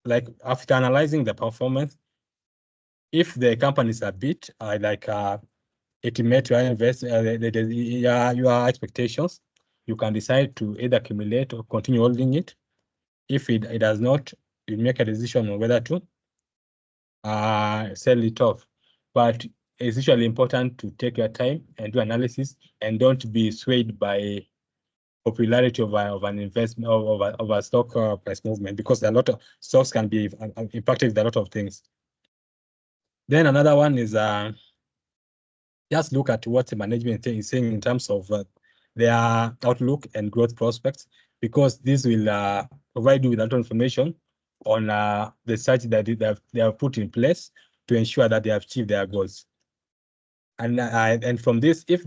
like after analyzing the performance, if the companies are beat, it met your your expectations, you can decide to either accumulate or continue holding it. If it does not, you make a decision on whether to sell it off. But it's usually important to take your time and do analysis and don't be swayed by popularity of an investment of a stock price movement, because a lot of stocks can be impacted with a lot of things. Then another one is just look at what the management is saying in terms of their outlook and growth prospects, because this will provide you with a lot of information on the strategy that they have put in place to ensure that they have achieved their goals. And from this, if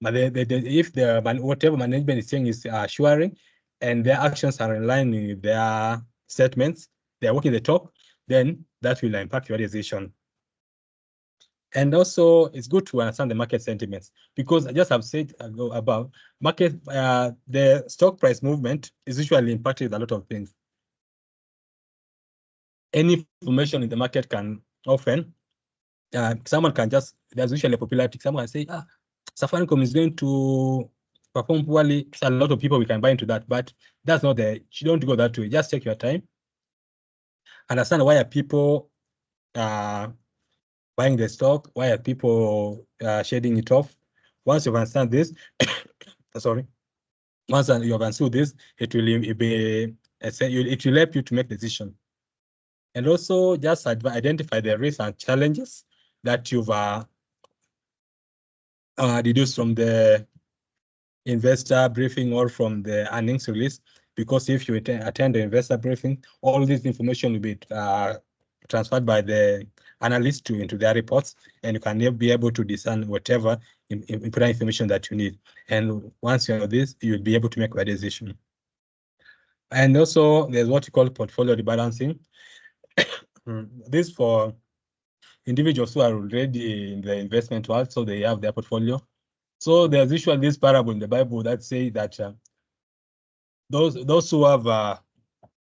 whatever management is saying is assuring and their actions are in line with their statements, they're walking the talk, then that will impact your decision. And also, it's good to understand the market sentiments, because I just have said above, the stock price movement is usually impacted with a lot of things. Any information in the market can often, someone can just, there's usually a popularity, someone can say, Safaricom is going to perform poorly. So a lot of people, we can buy into that, but that's not you don't go that way. Just take your time. Understand why are people buying the stock? Why are people shading it off? Once you understand this, sorry, once you have understood this, it will help you to make decision. And also just identify the risks and challenges that you've deduced from the investor briefing or from the earnings release, because if you attend the investor briefing, all this information will be transferred by the analyst into their reports, and you can be able to discern whatever important information that you need. And once you know this, you'll be able to make a decision. And also, there's what you call portfolio rebalancing. This for individuals who are already in the investment world, so they have their portfolio. So there's usually this parable in the Bible that say that those who have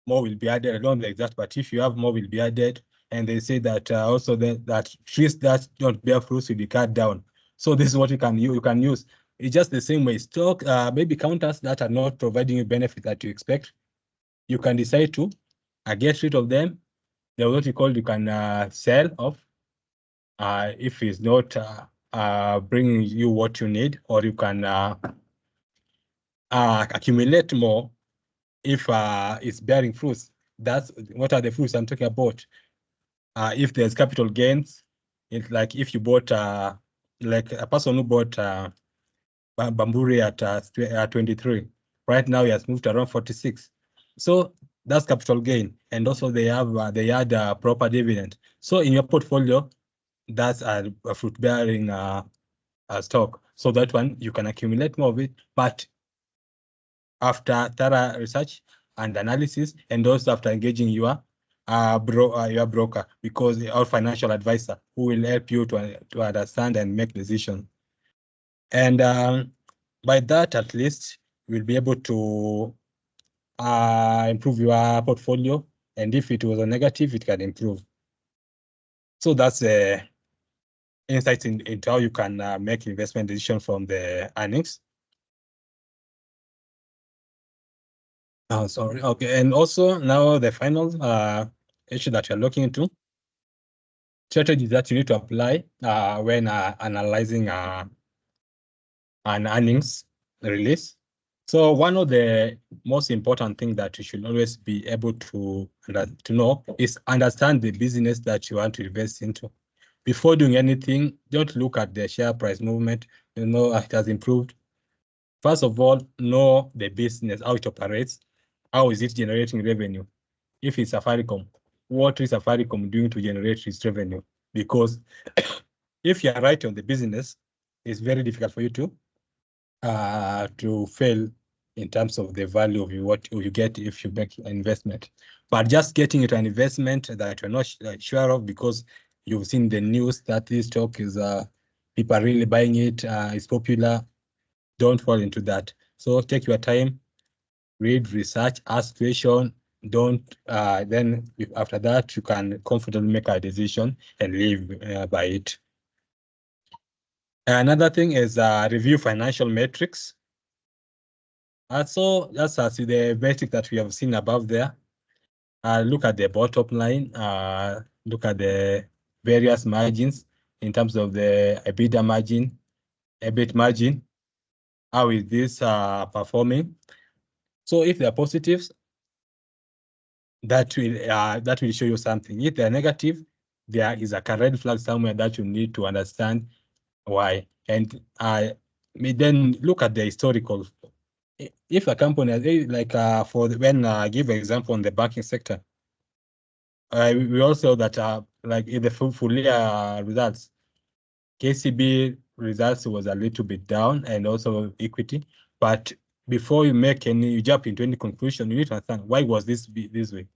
more will be added. I don't know the exact, but if you have more will be added. And they say that also that trees that don't bear fruits will be cut down. So this is what you can use. It's just the same way. Stock, maybe counters that are not providing you benefit that you expect, you can decide to get rid of them. There's what you call, you can sell off if it's not bringing you what you need, or you can accumulate more if it's bearing fruits. That's what are the fruits I'm talking about. If there's capital gains, it's like if you bought like a person who bought Bamburi at 23, right now he has moved around 46. So that's capital gain. And also they had a proper dividend. So in your portfolio, that's a fruit bearing stock. So that one you can accumulate more of it, but after thorough research and analysis, and also after engaging your broker, because our financial advisor who will help you to understand and make decisions. And by that, at least, you'll be able to improve your portfolio. And if it was a negative, it can improve. So that's insights into how you can make investment decision from the earnings. Oh, sorry. Okay, and also now the final issue that you're looking into, strategies that you need to apply when analyzing an earnings release. So one of the most important things that you should always be able to know is understand the business that you want to invest into. Before doing anything, don't look at the share price movement. You know, it has improved. First of all, know the business, how it operates. How is it generating revenue? If it's Safaricom, what is Safaricom doing to generate its revenue? Because if you are right on the business, it's very difficult for you to fail in terms of the value of what you get if you make an investment. But just getting into an investment that you're not sure of because you've seen the news that this stock is people are really buying it, it's popular, don't fall into that. So take your time, read, research, ask questions. Don't then after that you can comfortably make a decision and live by it. Another thing is review financial metrics. So that's the metric that we have seen above there. Look at the bottom line. Look at the various margins in terms of the EBITDA margin, EBIT margin. How is this performing? So if they're positives, that will show you something. If they're negative, there is a red flag somewhere that you need to understand why. And then look at the historical. If a company, like give an example on the banking sector, we also that like in the full year results, KCB results was a little bit down, and also equity. But before you jump into any conclusion, you need to understand why was this way.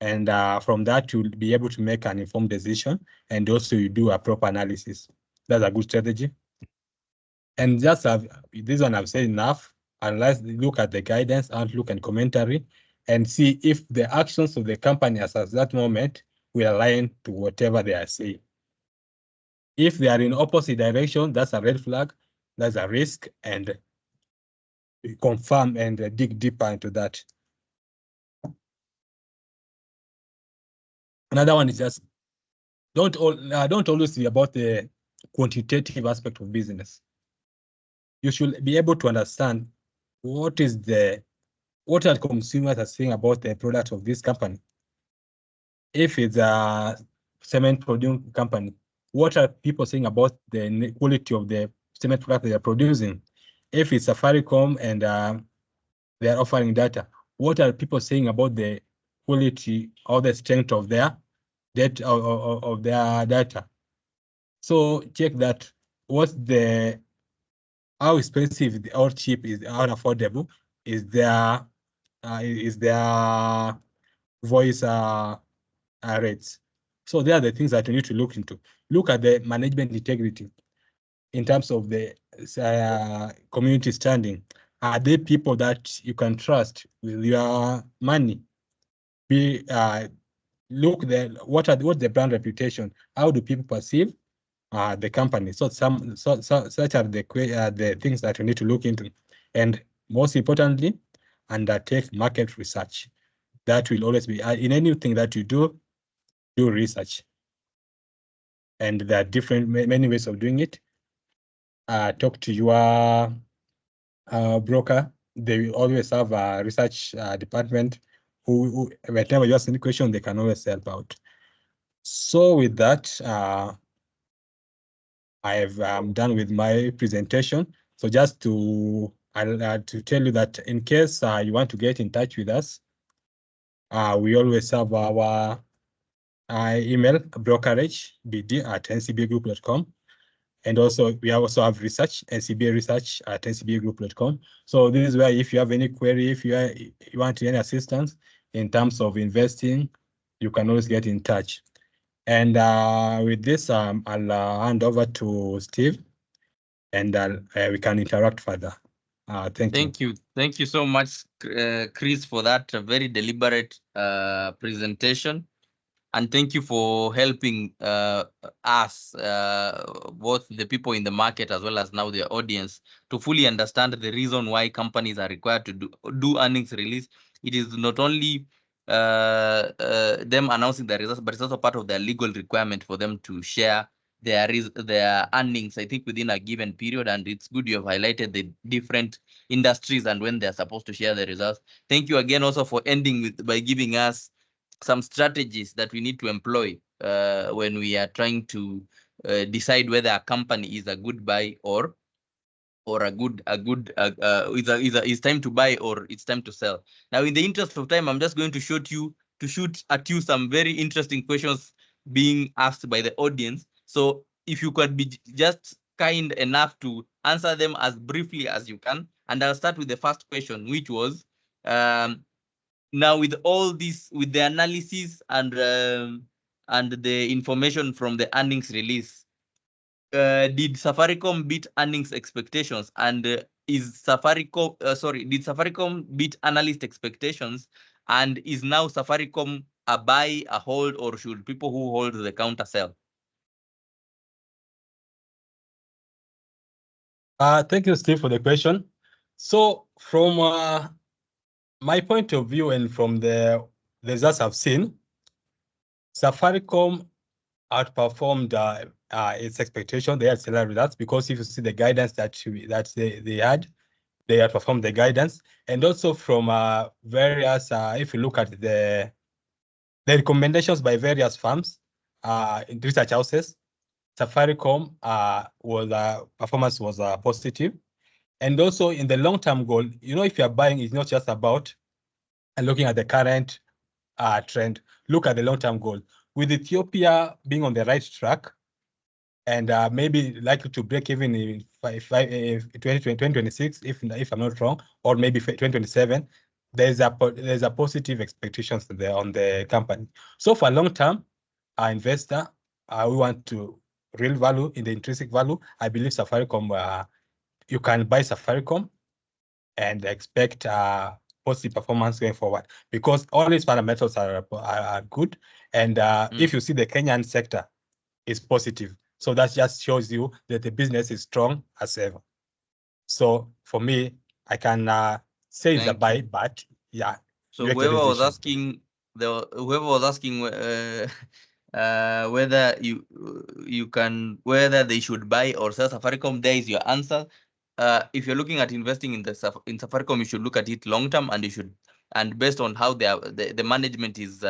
And from that, you'll be able to make an informed decision, and also you do a proper analysis. That's a good strategy. And just this one I've said enough. Unless look at the guidance, outlook, and commentary, and see if the actions of the company as at that moment will align to whatever they are saying. If they are in opposite direction, that's a red flag, that's a risk, and confirm and dig deeper into that. Another one is just don't always be about the quantitative aspect of business. You should be able to understand what are consumers are saying about the product of this company. If it's a cement producing company, what are people saying about the quality of the cement product they are producing? If it's Safaricom and they are offering data, what are people saying about the quality or the strength of their data of their data? So check that. How expensive or cheap is how affordable is their voice rates. So they are the things that you need to look into. Look at the management integrity in terms of the community standing. Are they people that you can trust with your money? Look what's the brand reputation? How do people perceive the company? So such are the things that you need to look into, and most importantly, undertake market research. That will always be in anything that you do research, and there are many ways of doing it. Talk to your broker. They will always have a research department who whenever you ask any question, they can always help out. So with that, I have done with my presentation. So just to tell you that in case you want to get in touch with us, we always have our email brokerage@ncbgroup.com, And also, we also have research, NCBA research at ncbagroup.com. So this is where if you have any query, if you want any assistance in terms of investing, you can always get in touch. And with this, I'll hand over to Steve, and we can interact further. Thank you. Thank you so much, Chris, for that very deliberate presentation. And thank you for helping us, both the people in the market as well as now the audience, to fully understand the reason why companies are required to do earnings release. It is not only them announcing the results, but it's also part of their legal requirement for them to share their earnings, I think, within a given period. And it's good you have highlighted the different industries and when they're supposed to share the results. Thank you again also for ending by giving us some strategies that we need to employ when we are trying to decide whether a company is a good buy or it's time to buy or it's time to sell. Now, in the interest of time, I'm just going to shoot at you some very interesting questions being asked by the audience. So if you could be just kind enough to answer them as briefly as you can. And I'll start with the first question, which was, now with all this, with the analysis and the information from the earnings release, did Safaricom beat earnings expectations? And did Safaricom beat analyst expectations? And is now Safaricom a buy, a hold, or should people who hold the counter sell? Thank you, Steve, for the question. So from my point of view and from the results I've seen, Safaricom outperformed its expectation. They had stellar results because if you see the guidance that they had, they outperformed the guidance. And also from various, if you look at the recommendations by various firms, research houses, Safaricom performance was positive. And also in the long-term goal, if you're buying, it's not just about looking at the current trend. Look at the long-term goal. With Ethiopia being on the right track and maybe likely to break even in 2026, if I'm not wrong, or maybe 2027, there's a positive expectations there on the company. So for long-term investor, we want to real value in the intrinsic value. I believe Safaricom, you can buy Safaricom and expect positive performance going forward because all these fundamentals are good. And if you see the Kenyan sector is positive, so that just shows you that the business is strong as ever. So for me, I can say it's a buy, but yeah. So whoever was asking whether whether they should buy or sell Safaricom, there is your answer. If you're looking at investing in Safaricom, you should look at it long term, and based on how the management is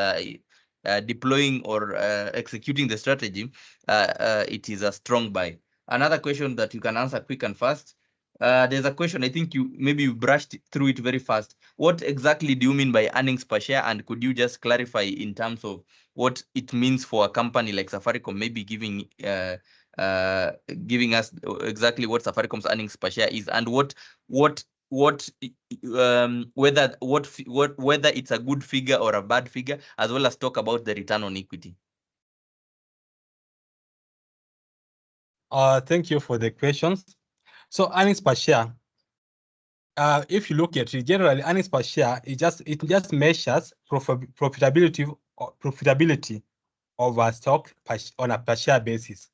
deploying or executing the strategy, it is a strong buy. Another question that you can answer quick and fast. There's a question, I think you brushed through it very fast. What exactly do you mean by earnings per share? And could you just clarify in terms of what it means for a company like Safaricom, maybe giving us exactly what Safaricom's earnings per share is, and whether it's a good figure or a bad figure, as well as talk about the return on equity. Thank you for the questions. So earnings per share, if you look at it, generally earnings per share, it just measures profitability of a stock on a per share basis,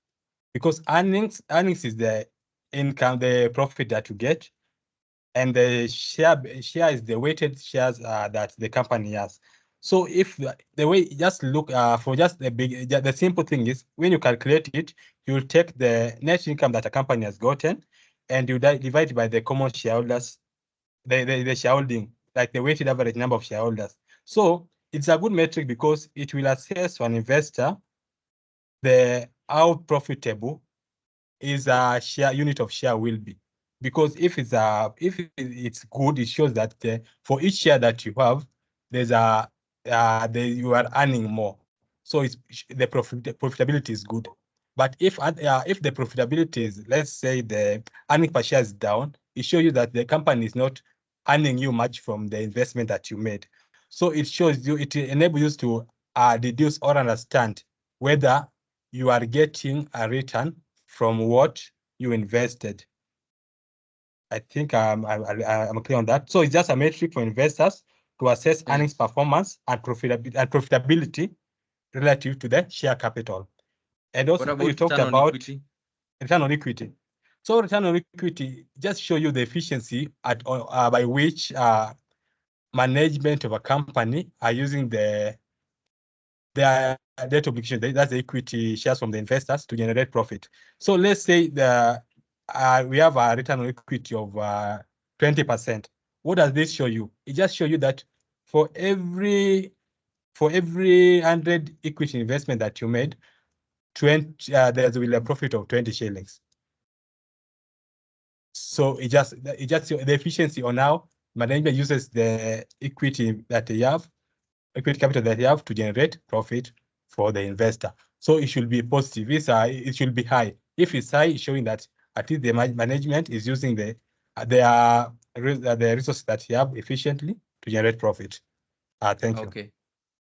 because earnings is the income, the profit that you get, and the share is the weighted shares that the company has. So if the way, just look for just the simple thing is, when you calculate it, you'll take the net income that a company has gotten and you divide by the common shareholders, the shareholding, like the weighted average number of shareholders. So it's a good metric because it will assess to an investor how profitable is a unit of share will be. Because if it's good, it shows that for each share that you have, you are earning more. So the profitability is good. But if the profitability is, let's say the earning per share is down, it shows you that the company is not earning you much from the investment that you made. So it shows you, it enables you to deduce or understand whether you are getting a return from what you invested. I think I'm clear on that. So it's just a metric for investors to assess earnings performance and profitability relative to the share capital. And also, What about you talked return on about equity? return on equity. So return on equity just show you the efficiency at by which management of a company are using their debt obligation, that's the equity shares from the investors, to generate profit. So let's say we have a return on equity of 20%. What does this show you? It just shows you that for every 100 equity investment that you made, there will be a profit of 20 shillings. So it just the efficiency on how management uses the equity that they have, equity capital that they have, to generate profit for the investor. So it should be positive. It should be high. If it's high, it's showing that at least the management is using the resources that you have efficiently to generate profit. Thank you. Okay.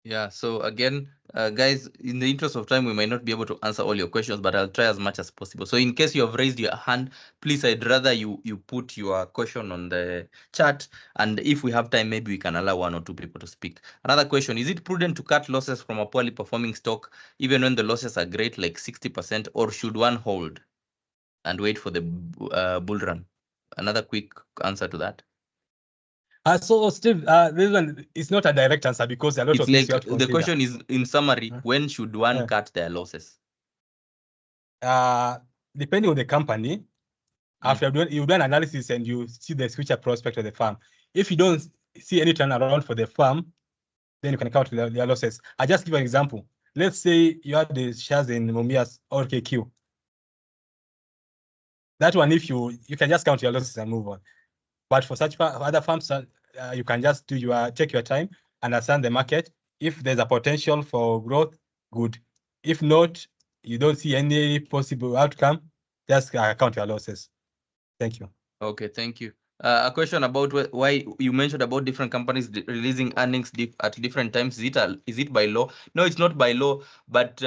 Yeah, so again, guys, in the interest of time, we might not be able to answer all your questions, but I'll try as much as possible. So in case you have raised your hand, please, I'd rather you put your question on the chat, and if we have time, maybe we can allow 1 or 2 people to speak. Another question: is it prudent to cut losses from a poorly performing stock, even when the losses are great, like 60%, or should one hold and wait for the bull run? Another quick answer to that. So Steve, this one is not a direct answer because a lot It's of things like you have to the consider. question is, in summary, when should one cut their losses? Depending on the company, after you do an analysis and you see the future prospect of the farm. If you don't see any turnaround for the farm, then you can count their losses. I just give an example. Let's say you have the shares in Mumias or KQ. That one, if you can just count your losses and move on. But for such other farms, you can just take your time, understand the market. If there's a potential for growth, good. If not, you don't see any possible outcome, just count your losses. Thank you. Okay, thank you. A question about why you mentioned about different companies releasing earnings at different times. Is it by law? No, it's not by law. But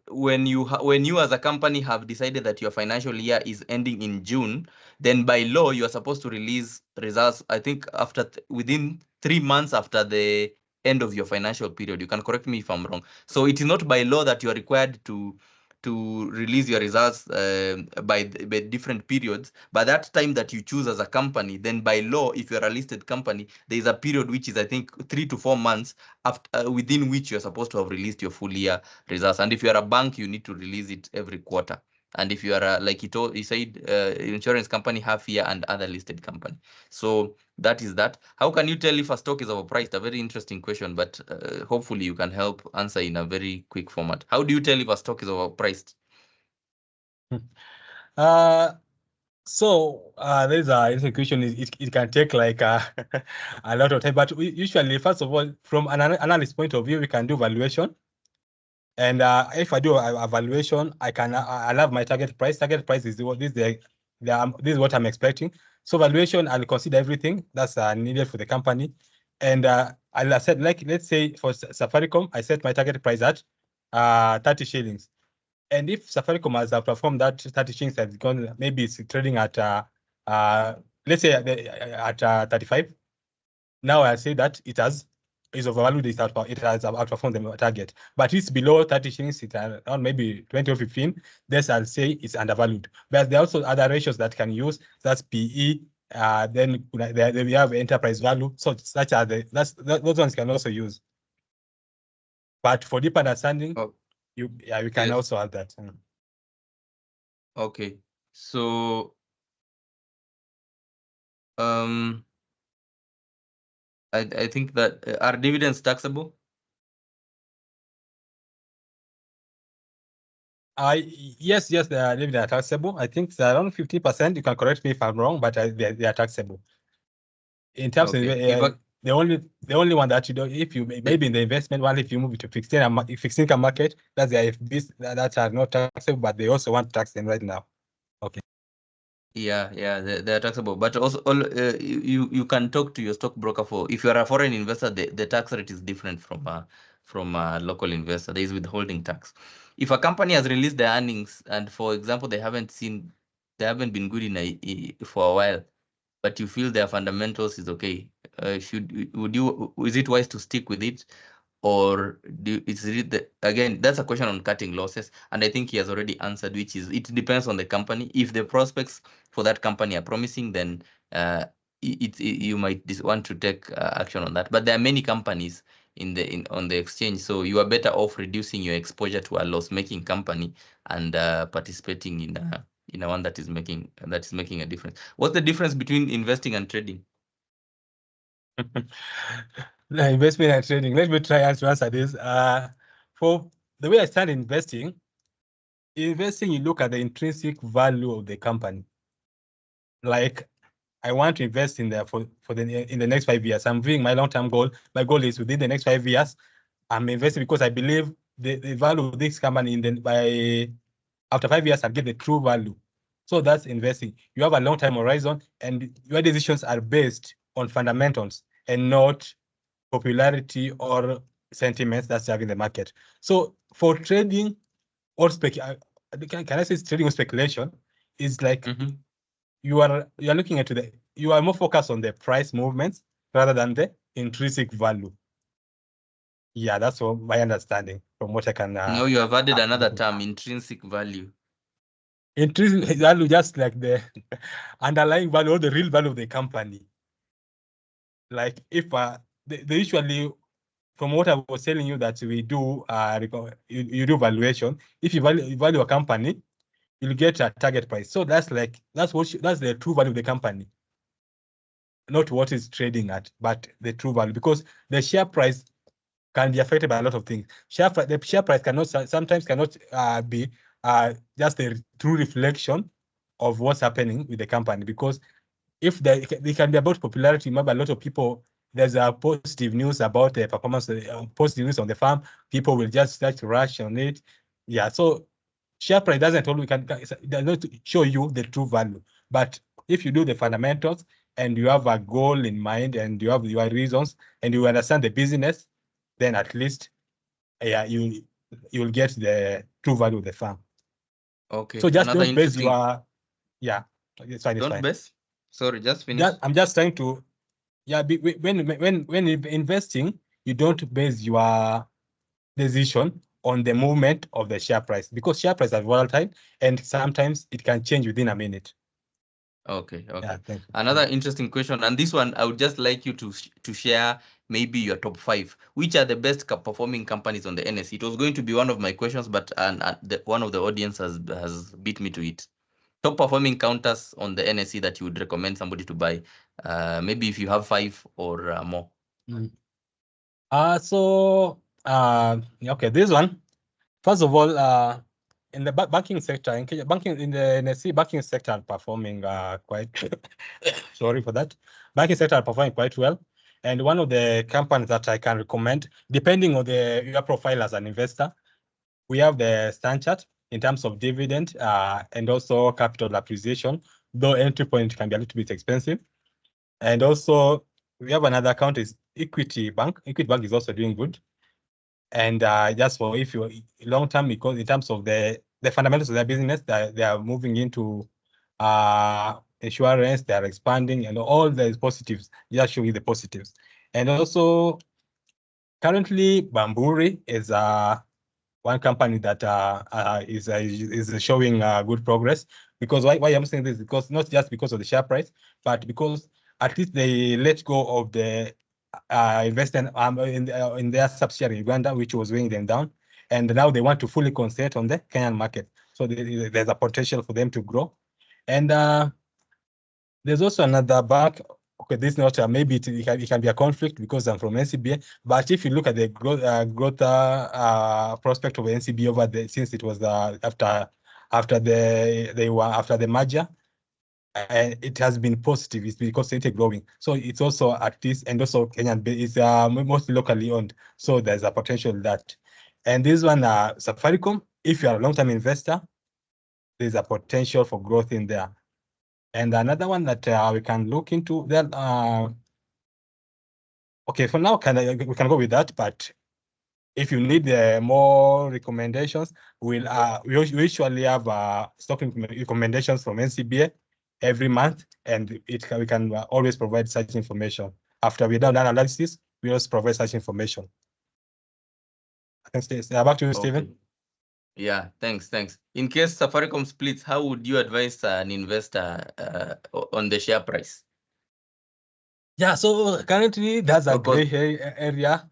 when you as a company have decided that your financial year is ending in June, then by law you are supposed to release results, I think, after within 3 months after the end of your financial period. You can correct me if I'm wrong. So it is not by law that you are required to release your results by different periods. By that time that you choose as a company, then by law, if you're a listed company, there is a period which is, I think, 3 to 4 months after within which you're supposed to have released your full year results. And if you're a bank, you need to release it every quarter. And if you are like he said, insurance company, half year, and other listed company. So that is that. How can you tell if a stock is overpriced? A very interesting question, but hopefully you can help answer in a very quick format. How do you tell if a stock is overpriced? So there's a question. It can take like a lot of time, but usually, first of all, from an analyst point of view, we can do valuation. And if I do a valuation, I have my target price. Target price is this is what I'm expecting. So valuation, I'll consider everything that's needed for the company. And I said, like, let's say for Safaricom, I set my target price at 30 shillings. And if Safaricom has outperformed that 30 shillings, has gone, maybe it's trading at let's say at 35. Now I say that it is overvalued. It has outperformed the target, but it's below 30 shillings. It's around maybe 20 or 15. This I'll say it's undervalued. But there are also other ratios that can use. That's PE. Then we have enterprise value. So such are those ones can also use. But for deep understanding, you can also add that. Okay, so I think that are dividends taxable? Yes, they are taxable. I think they're around 50%. You can correct me if I'm wrong, but they are taxable. In terms of the only one that you do, if you maybe in the investment one, if you move it to fixed income market, that's the IFBs that are not taxable, but they also want to tax them right now. Okay. Yeah, they're taxable, but also you can talk to your stockbroker for if you are a foreign investor, the tax rate is different from a local investor. There is withholding tax. If a company has released their earnings and, for example, they haven't been good for a while, but you feel their fundamentals is okay, is it wise to stick with it? Or again, that's a question on cutting losses, and I think he has already answered, which is it depends on the company. If the prospects for that company are promising, then you might want to take action on that. But there are many companies on the exchange, so you are better off reducing your exposure to a loss-making company and participating in a one that is making a difference. What's the difference between investing and trading? The investment and trading. Let me try to answer this. For the way I start investing, you look at the intrinsic value of the company. Like, I want to invest in there in the next 5 years. I'm doing my long-term goal. My goal is within the next 5 years, I'm investing because I believe the value of this company after 5 years, I'll get the true value. So that's investing. You have a long-term horizon, and your decisions are based on fundamentals and not popularity or sentiments that's having the market. So for trading or can I say trading or speculation is like you are looking at you are more focused on the price movements rather than the intrinsic value. Yeah, that's what my understanding from what I can. Now you have added another term, intrinsic value. Intrinsic value, just like the underlying value or the real value of the company. Like if they usually, from what I was telling you, that we do you do valuation. If you value a company, you'll get a target price. So that's the true value of the company, not what is trading at, but the true value, because the share price can be affected by a lot of things. The share price sometimes cannot be just a true reflection of what's happening with the company, because if they can be about popularity, maybe a lot of people, there's a positive news about the performance, positive news on the farm, people will just start to rush on it. Yeah, so share price does not show you the true value. But if you do the fundamentals and you have a goal in mind and you have your reasons and you understand the business, then at least you'll get the true value of the farm. Okay. So just don't base it's fine. Don't base. Sorry, just finish. I'm just trying to, when investing, you don't base your decision on the movement of the share price, because share price are volatile and sometimes it can change within a minute. Okay. Yeah, another interesting question, and this one I would just like you to share maybe your top 5. Which are the best performing companies on the NSE? It was going to be one of my questions, but one of the audience has beat me to it. Top performing counters on the NSE that you would recommend somebody to buy, maybe if you have 5 or more. Okay, this one, first of all, in the banking sector, in the NSE banking sector are performing quite sorry for that. Banking sector are performing quite well. And one of the companies that I can recommend, depending on your profile as an investor, we have the Stanchart in terms of dividend and also capital appreciation, though entry point can be a little bit expensive. And also we have another account is Equity Bank. Equity Bank is also doing good. And just for if you long term, because in terms of the fundamentals of their business, they are moving into insurance, they are expanding, and all the positives. Just showing the positives. And also currently Bamburi is one company that is showing good progress. Because why I'm saying this, because not just because of the share price, but because at least they let go of the investment in their subsidiary Uganda, which was weighing them down, and now they want to fully concentrate on the Kenyan market. So there's a potential for them to grow. And there's also another bank. Okay, this is not maybe it can be a conflict because I'm from NCBA. But if you look at the growth prospect of NCBA over since it was after the merger, and it has been positive. It's been constantly growing. So it's also at this, and also Kenyan is mostly locally owned. So there's a potential that. And this one, Safaricom, if you are a long-term investor, there's a potential for growth in there. And another one that we can look into that. Okay, for now, we can go with that. But if you need more recommendations, we usually have stock recommendations from NCBA every month, and we can always provide such information. After we've done analysis, we also provide such information. I can stay back to you, Stephen. Okay. Yeah, thanks. In case Safaricom splits, how would you advise an investor on the share price? Yeah, so currently that's a gray area,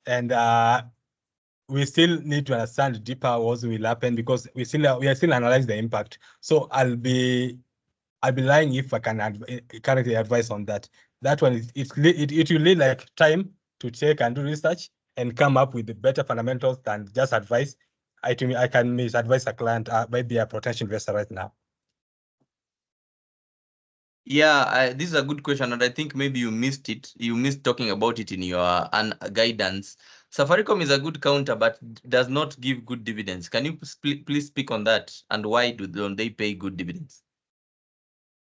and we still need to understand deeper what will happen, because we are still analyzing the impact. So I'll be lying if I can currently advise on that. That one it will need like time to check and do research and come up with the better fundamentals than just advice. I can misadvise a client, maybe a potential investor right now. Yeah, this is a good question, and I think maybe you missed it. You missed talking about it in your guidance. Safaricom is a good counter, but does not give good dividends. Can you please speak on that, and why don't they pay good dividends?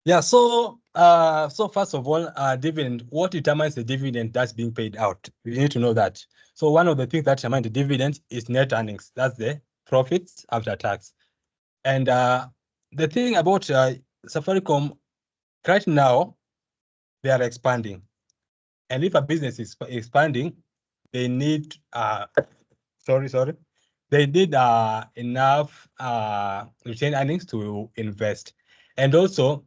Yeah, so first of all, dividend, what determines the dividend that's being paid out? We need to know that. So one of the things that determines the dividend is net earnings. That's the profits after tax. And the thing about Safaricom, right now, they are expanding. And if a business is expanding, they need, they need enough retained earnings to invest. And also,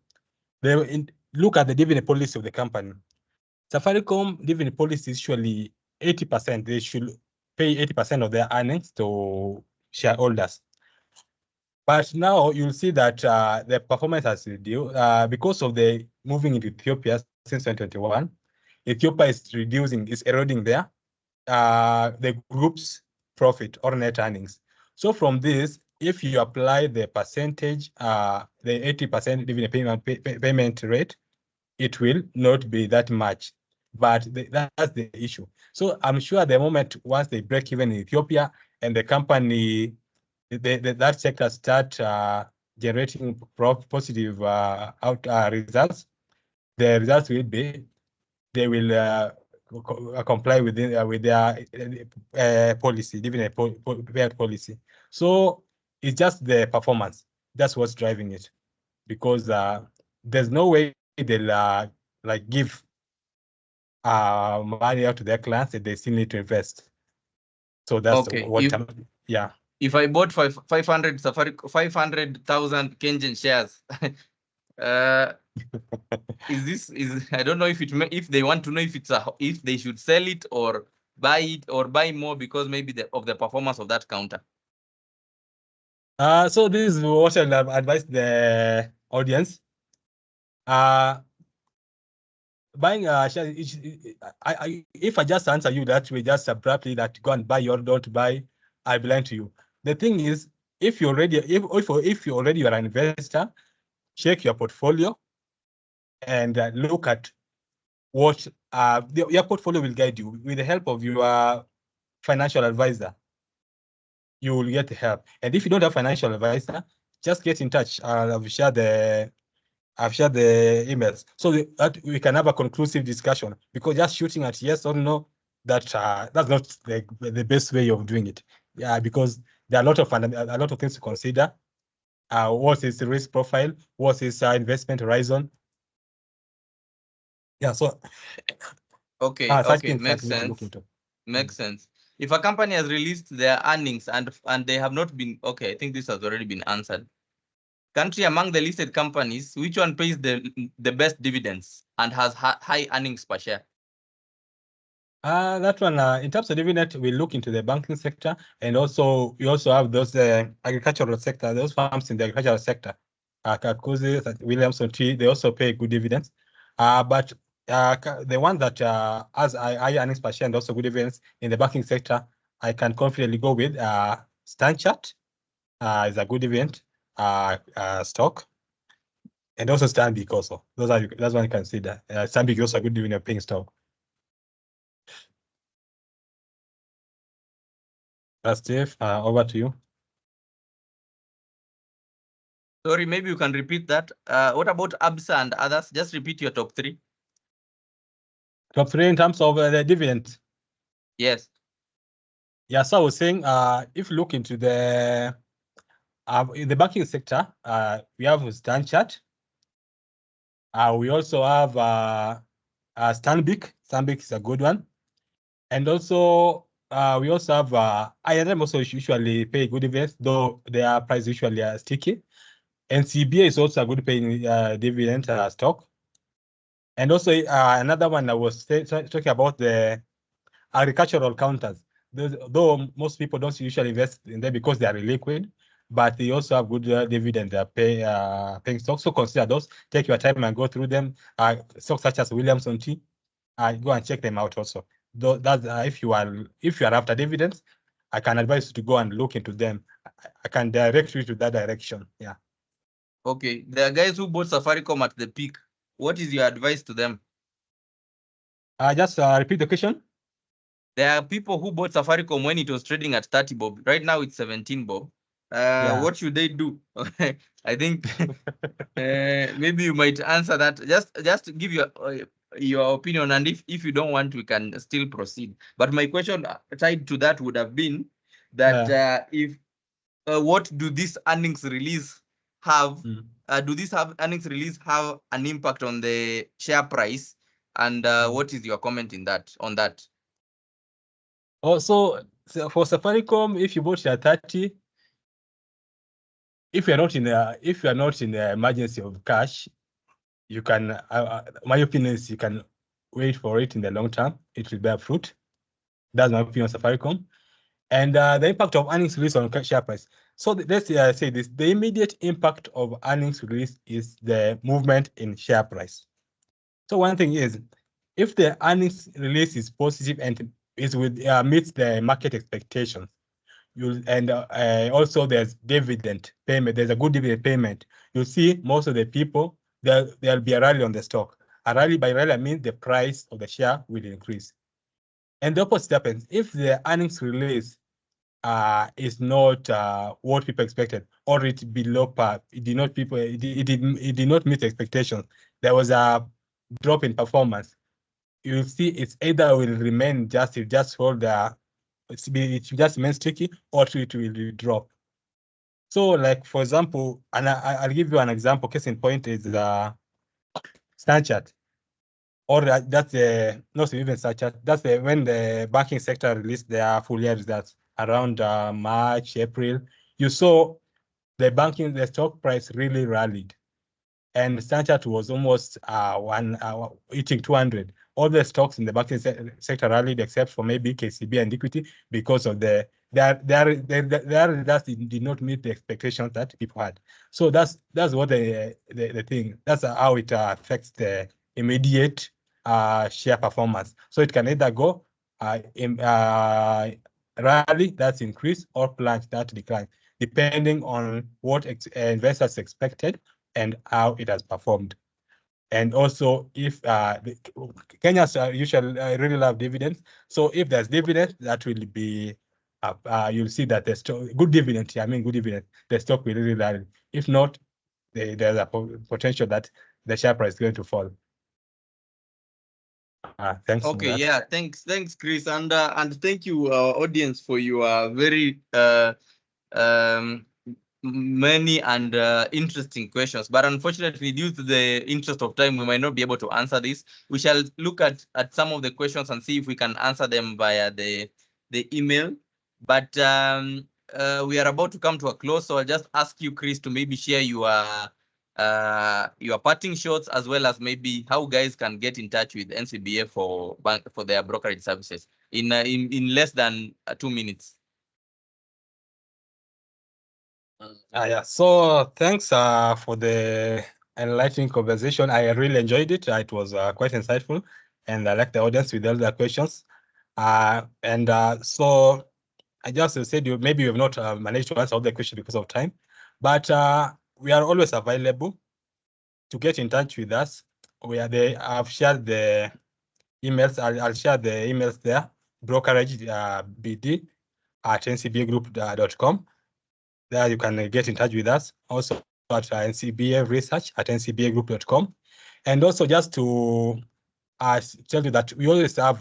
they look at the dividend policy of the company. Safaricom dividend policy is usually 80%. They should pay 80% of their earnings to shareholders. But now you'll see that the performance has reduced because of the moving into Ethiopia since 2021. Ethiopia is eroding there, the group's profit or net earnings. So from this, if you apply the percentage, the 80% dividend payment rate, it will not be that much. But that's the issue. So I'm sure the moment once they break even in Ethiopia and the company, that sector start generating positive results, the results will be, they will comply with their policy, dividend payout policy. So it's just the performance. That's what's driving it, because there's no way they'll like give money out to their clients if they still need to invest. So that's what. Yeah. If I bought 500,000 Kenyan shares, I don't know if they want to know if they should sell it or buy it or buy more because maybe of the performance of that counter. So this is what I'll advise the audience. Buying shares, if I just answer you that way, just abruptly that go and buy or don't buy, I belong to you. The thing is, if you already are an investor, check your portfolio and look at what your portfolio will guide you with the help of your financial advisor. You will get help. And if you don't have financial advisor, just get in touch. I've shared the emails so that we can have a conclusive discussion, because just shooting at yes or no, that's not the best way of doing it. Yeah, because there are a lot of things to consider. What is the risk profile? What is investment horizon? Yeah, so okay, makes sense. Makes sense. If a company has released their earnings and they have not been, okay, I think this has already been answered. Country among the listed companies, which one pays the best dividends and has high earnings per share? That one, in terms of dividend, we look into the banking sector, and also we also have those agricultural sector, those farms in the agricultural sector. Kakuzi, Williamson Tree, they also pay good dividends. But the one that has high earnings per share and also good dividends in the banking sector, I can confidently go with Stanchart is a good dividend stock. And also Stanbic also. That's one you can consider. Stanbic is also a good dividend paying stock. Steve, over to you. Sorry, maybe you can repeat that. What about ABSA and others? Just repeat your top three. Top three in terms of the dividend. Yes. Yeah, so I was saying, if you look into in the banking sector, we have Stanchart. We also have Stanbic. Stanbic is a good one. And also, we also have IRM also usually pay good dividends, though their price usually are sticky. NCBA is also a good paying dividend stock. And also another one I was talking about, the agricultural counters. Though most people don't usually invest in them because they are liquid, but they also have good dividend paying stocks. So consider those. Take your time and go through them. Stocks such as Williamson T. Go and check them out also. Though that's if you are after dividends, I can advise you to go and look into them. I can direct you to that direction. Yeah. Okay. There are guys who bought Safaricom at the peak. What is your advice to them? Just repeat the question. There are people who bought Safaricom when it was trading at 30 bob. Right now it's 17 bob. Yeah. What should they do? I think maybe you might answer that. Just give your opinion, and if you don't want, we can still proceed. But my question tied to that would have been that if what do these earnings release have? Do these earnings release have an impact on the share price? And what is your comment on that? Also, for Safaricom, if you bought at 30, if you are not in the emergency of cash, you can. My opinion is you can wait for it in the long term. It will bear fruit. That's my opinion on Safaricom. And the impact of earnings release on share price. So let's say this: the immediate impact of earnings release is the movement in share price. So one thing is, if the earnings release is positive and is meets the market expectations, also there's dividend payment. There's a good dividend payment. You see, most of the people there'll be a rally on the stock. A rally, by rally I mean the price of the share will increase. And the opposite happens if the earnings release is not what people expected, or it's below par. It did not meet expectations. There was a drop in performance. You'll see it's either will remain just hold it just remain sticky, or it will drop. So, like for example, and I'll give you an example. Case in point is Stanchart, or that's not even Stanchart. That's when the banking sector released their full year results around March, April. You saw the stock price really rallied, and Stanchart was almost hitting 200. All the stocks in the banking sector rallied except for maybe KCB and Equity because of their results did not meet the expectations that people had. So that's what the thing. That's how it affects the immediate share performance. So it can either go rally, that's increase, or plunge, that decline, depending on what investors expected and how it has performed. And also, if Kenyans usually really love dividends, so if there's dividends, that will be you'll see that the stock good dividend. I mean, good dividend, the stock will really rally. If not, there's a potential that the share price is going to fall. Thanks. Okay, yeah, thanks, Chris, and thank you, audience, for your very many and interesting questions. But unfortunately, due to the interest of time, we might not be able to answer this. We shall look at some of the questions and see if we can answer them via the email. But we are about to come to a close, so I'll just ask you, Chris, to maybe share your parting shots, as well as maybe how guys can get in touch with NCBA for their brokerage services in less than 2 minutes. Yeah. So thanks for the enlightening conversation. I really enjoyed it. It was quite insightful, and I like the audience with all their questions. So I just said maybe you have not managed to answer all the questions because of time, but we are always available. to get in touch with us, I've shared the emails. I'll share the emails there. Brokerage BD at ncbagroup.com. There you can get in touch with us. Also at NCBA research at ncbagroup.com. And also just to tell you that we always have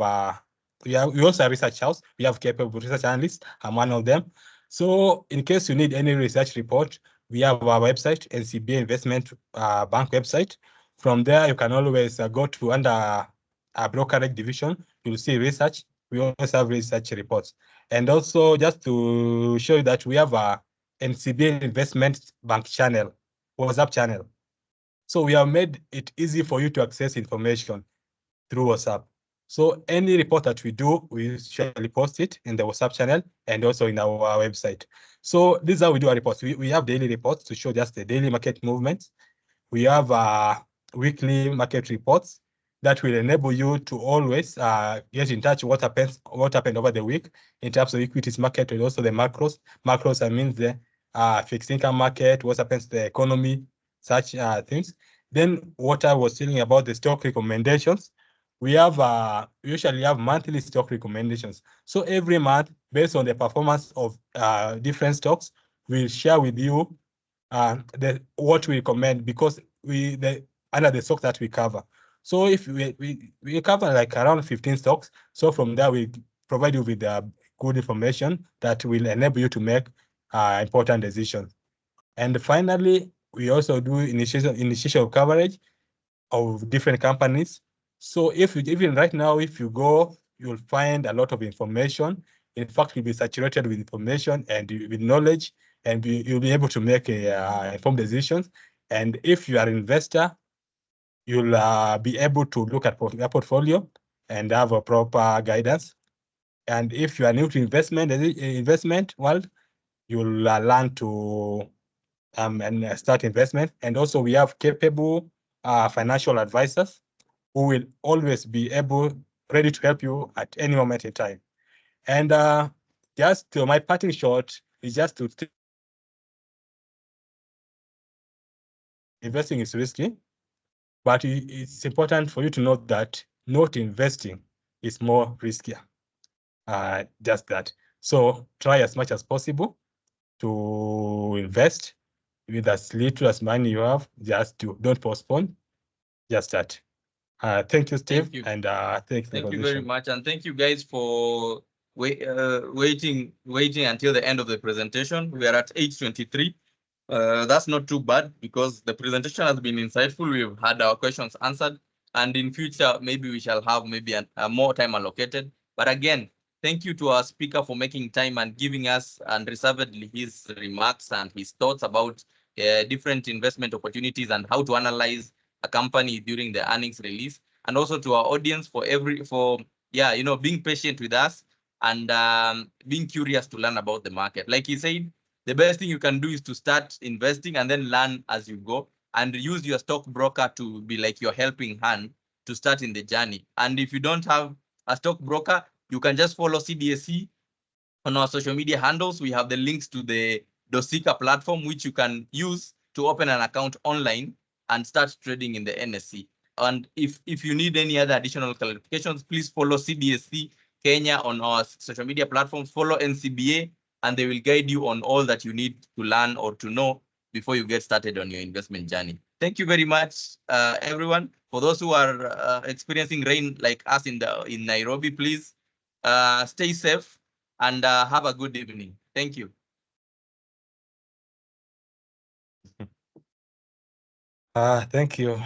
we also have research house. We have capable research analysts. I'm one of them. So in case you need any research report, we have our website, NCBA Investment Bank website. From there, you can always go to under our brokerage division. You'll see research. We always have research reports. And also just to show you that we have a NCBA Investment Bank channel, WhatsApp channel. So we have made it easy for you to access information through WhatsApp. So any report that we do, we usually post it in the WhatsApp channel and also in our website. So this is how we do our reports. We have daily reports to show just the daily market movements. We have weekly market reports that will enable you to always get in touch what happened over the week in terms of equities market and also the macros. Macros, I mean the fixed income market, what happens to the economy, such things. Then what I was telling about the stock recommendations, we have usually have monthly stock recommendations. So every month, based on the performance of different stocks, we'll share with you what we recommend, because under the stocks that we cover. So if we cover like around 15 stocks, so from there we provide you with good information that will enable you to make important decisions. And finally, we also do initiation of coverage of different companies. So even right now, if you go, you'll find a lot of information. In fact, you'll be saturated with information and with knowledge, and you'll be able to make informed decisions. And if you are an investor, you'll be able to look at your portfolio and have a proper guidance. And if you are new to investment world, you'll learn to and start investment. And also we have capable financial advisors who will always be ready to help you at any moment in time. And just my parting shot is just to investing is risky, but it's important for you to know that not investing is more riskier. Just that. So try as much as possible to invest with as little as money you have. Just don't postpone. Just that. Thank you, Steve. Thank you. And thank you very much. And thank you guys for waiting until the end of the presentation. We are at 8:23. That's not too bad because the presentation has been insightful. We've had our questions answered, and in future, maybe we shall have maybe more time allocated. But again, thank you to our speaker for making time and giving us unreservedly his remarks and his thoughts about different investment opportunities and how to analyze a company during the earnings release, and also to our audience for being patient with us and being curious to learn about the market. Like he said, the best thing you can do is to start investing and then learn as you go, and use your stockbroker to be like your helping hand to start in the journey. And if you don't have a stockbroker, you can just follow CDSC on our social media handles. We have the links to the Dosika platform, which you can use to open an account online and start trading in the NSE. And if you need any other additional clarifications, please follow CDSC Kenya on our social media platforms, follow NCBA, and they will guide you on all that you need to learn or to know before you get started on your investment journey. Thank you very much, everyone. For those who are experiencing rain like us in Nairobi, please stay safe and have a good evening. Thank you. Thank you.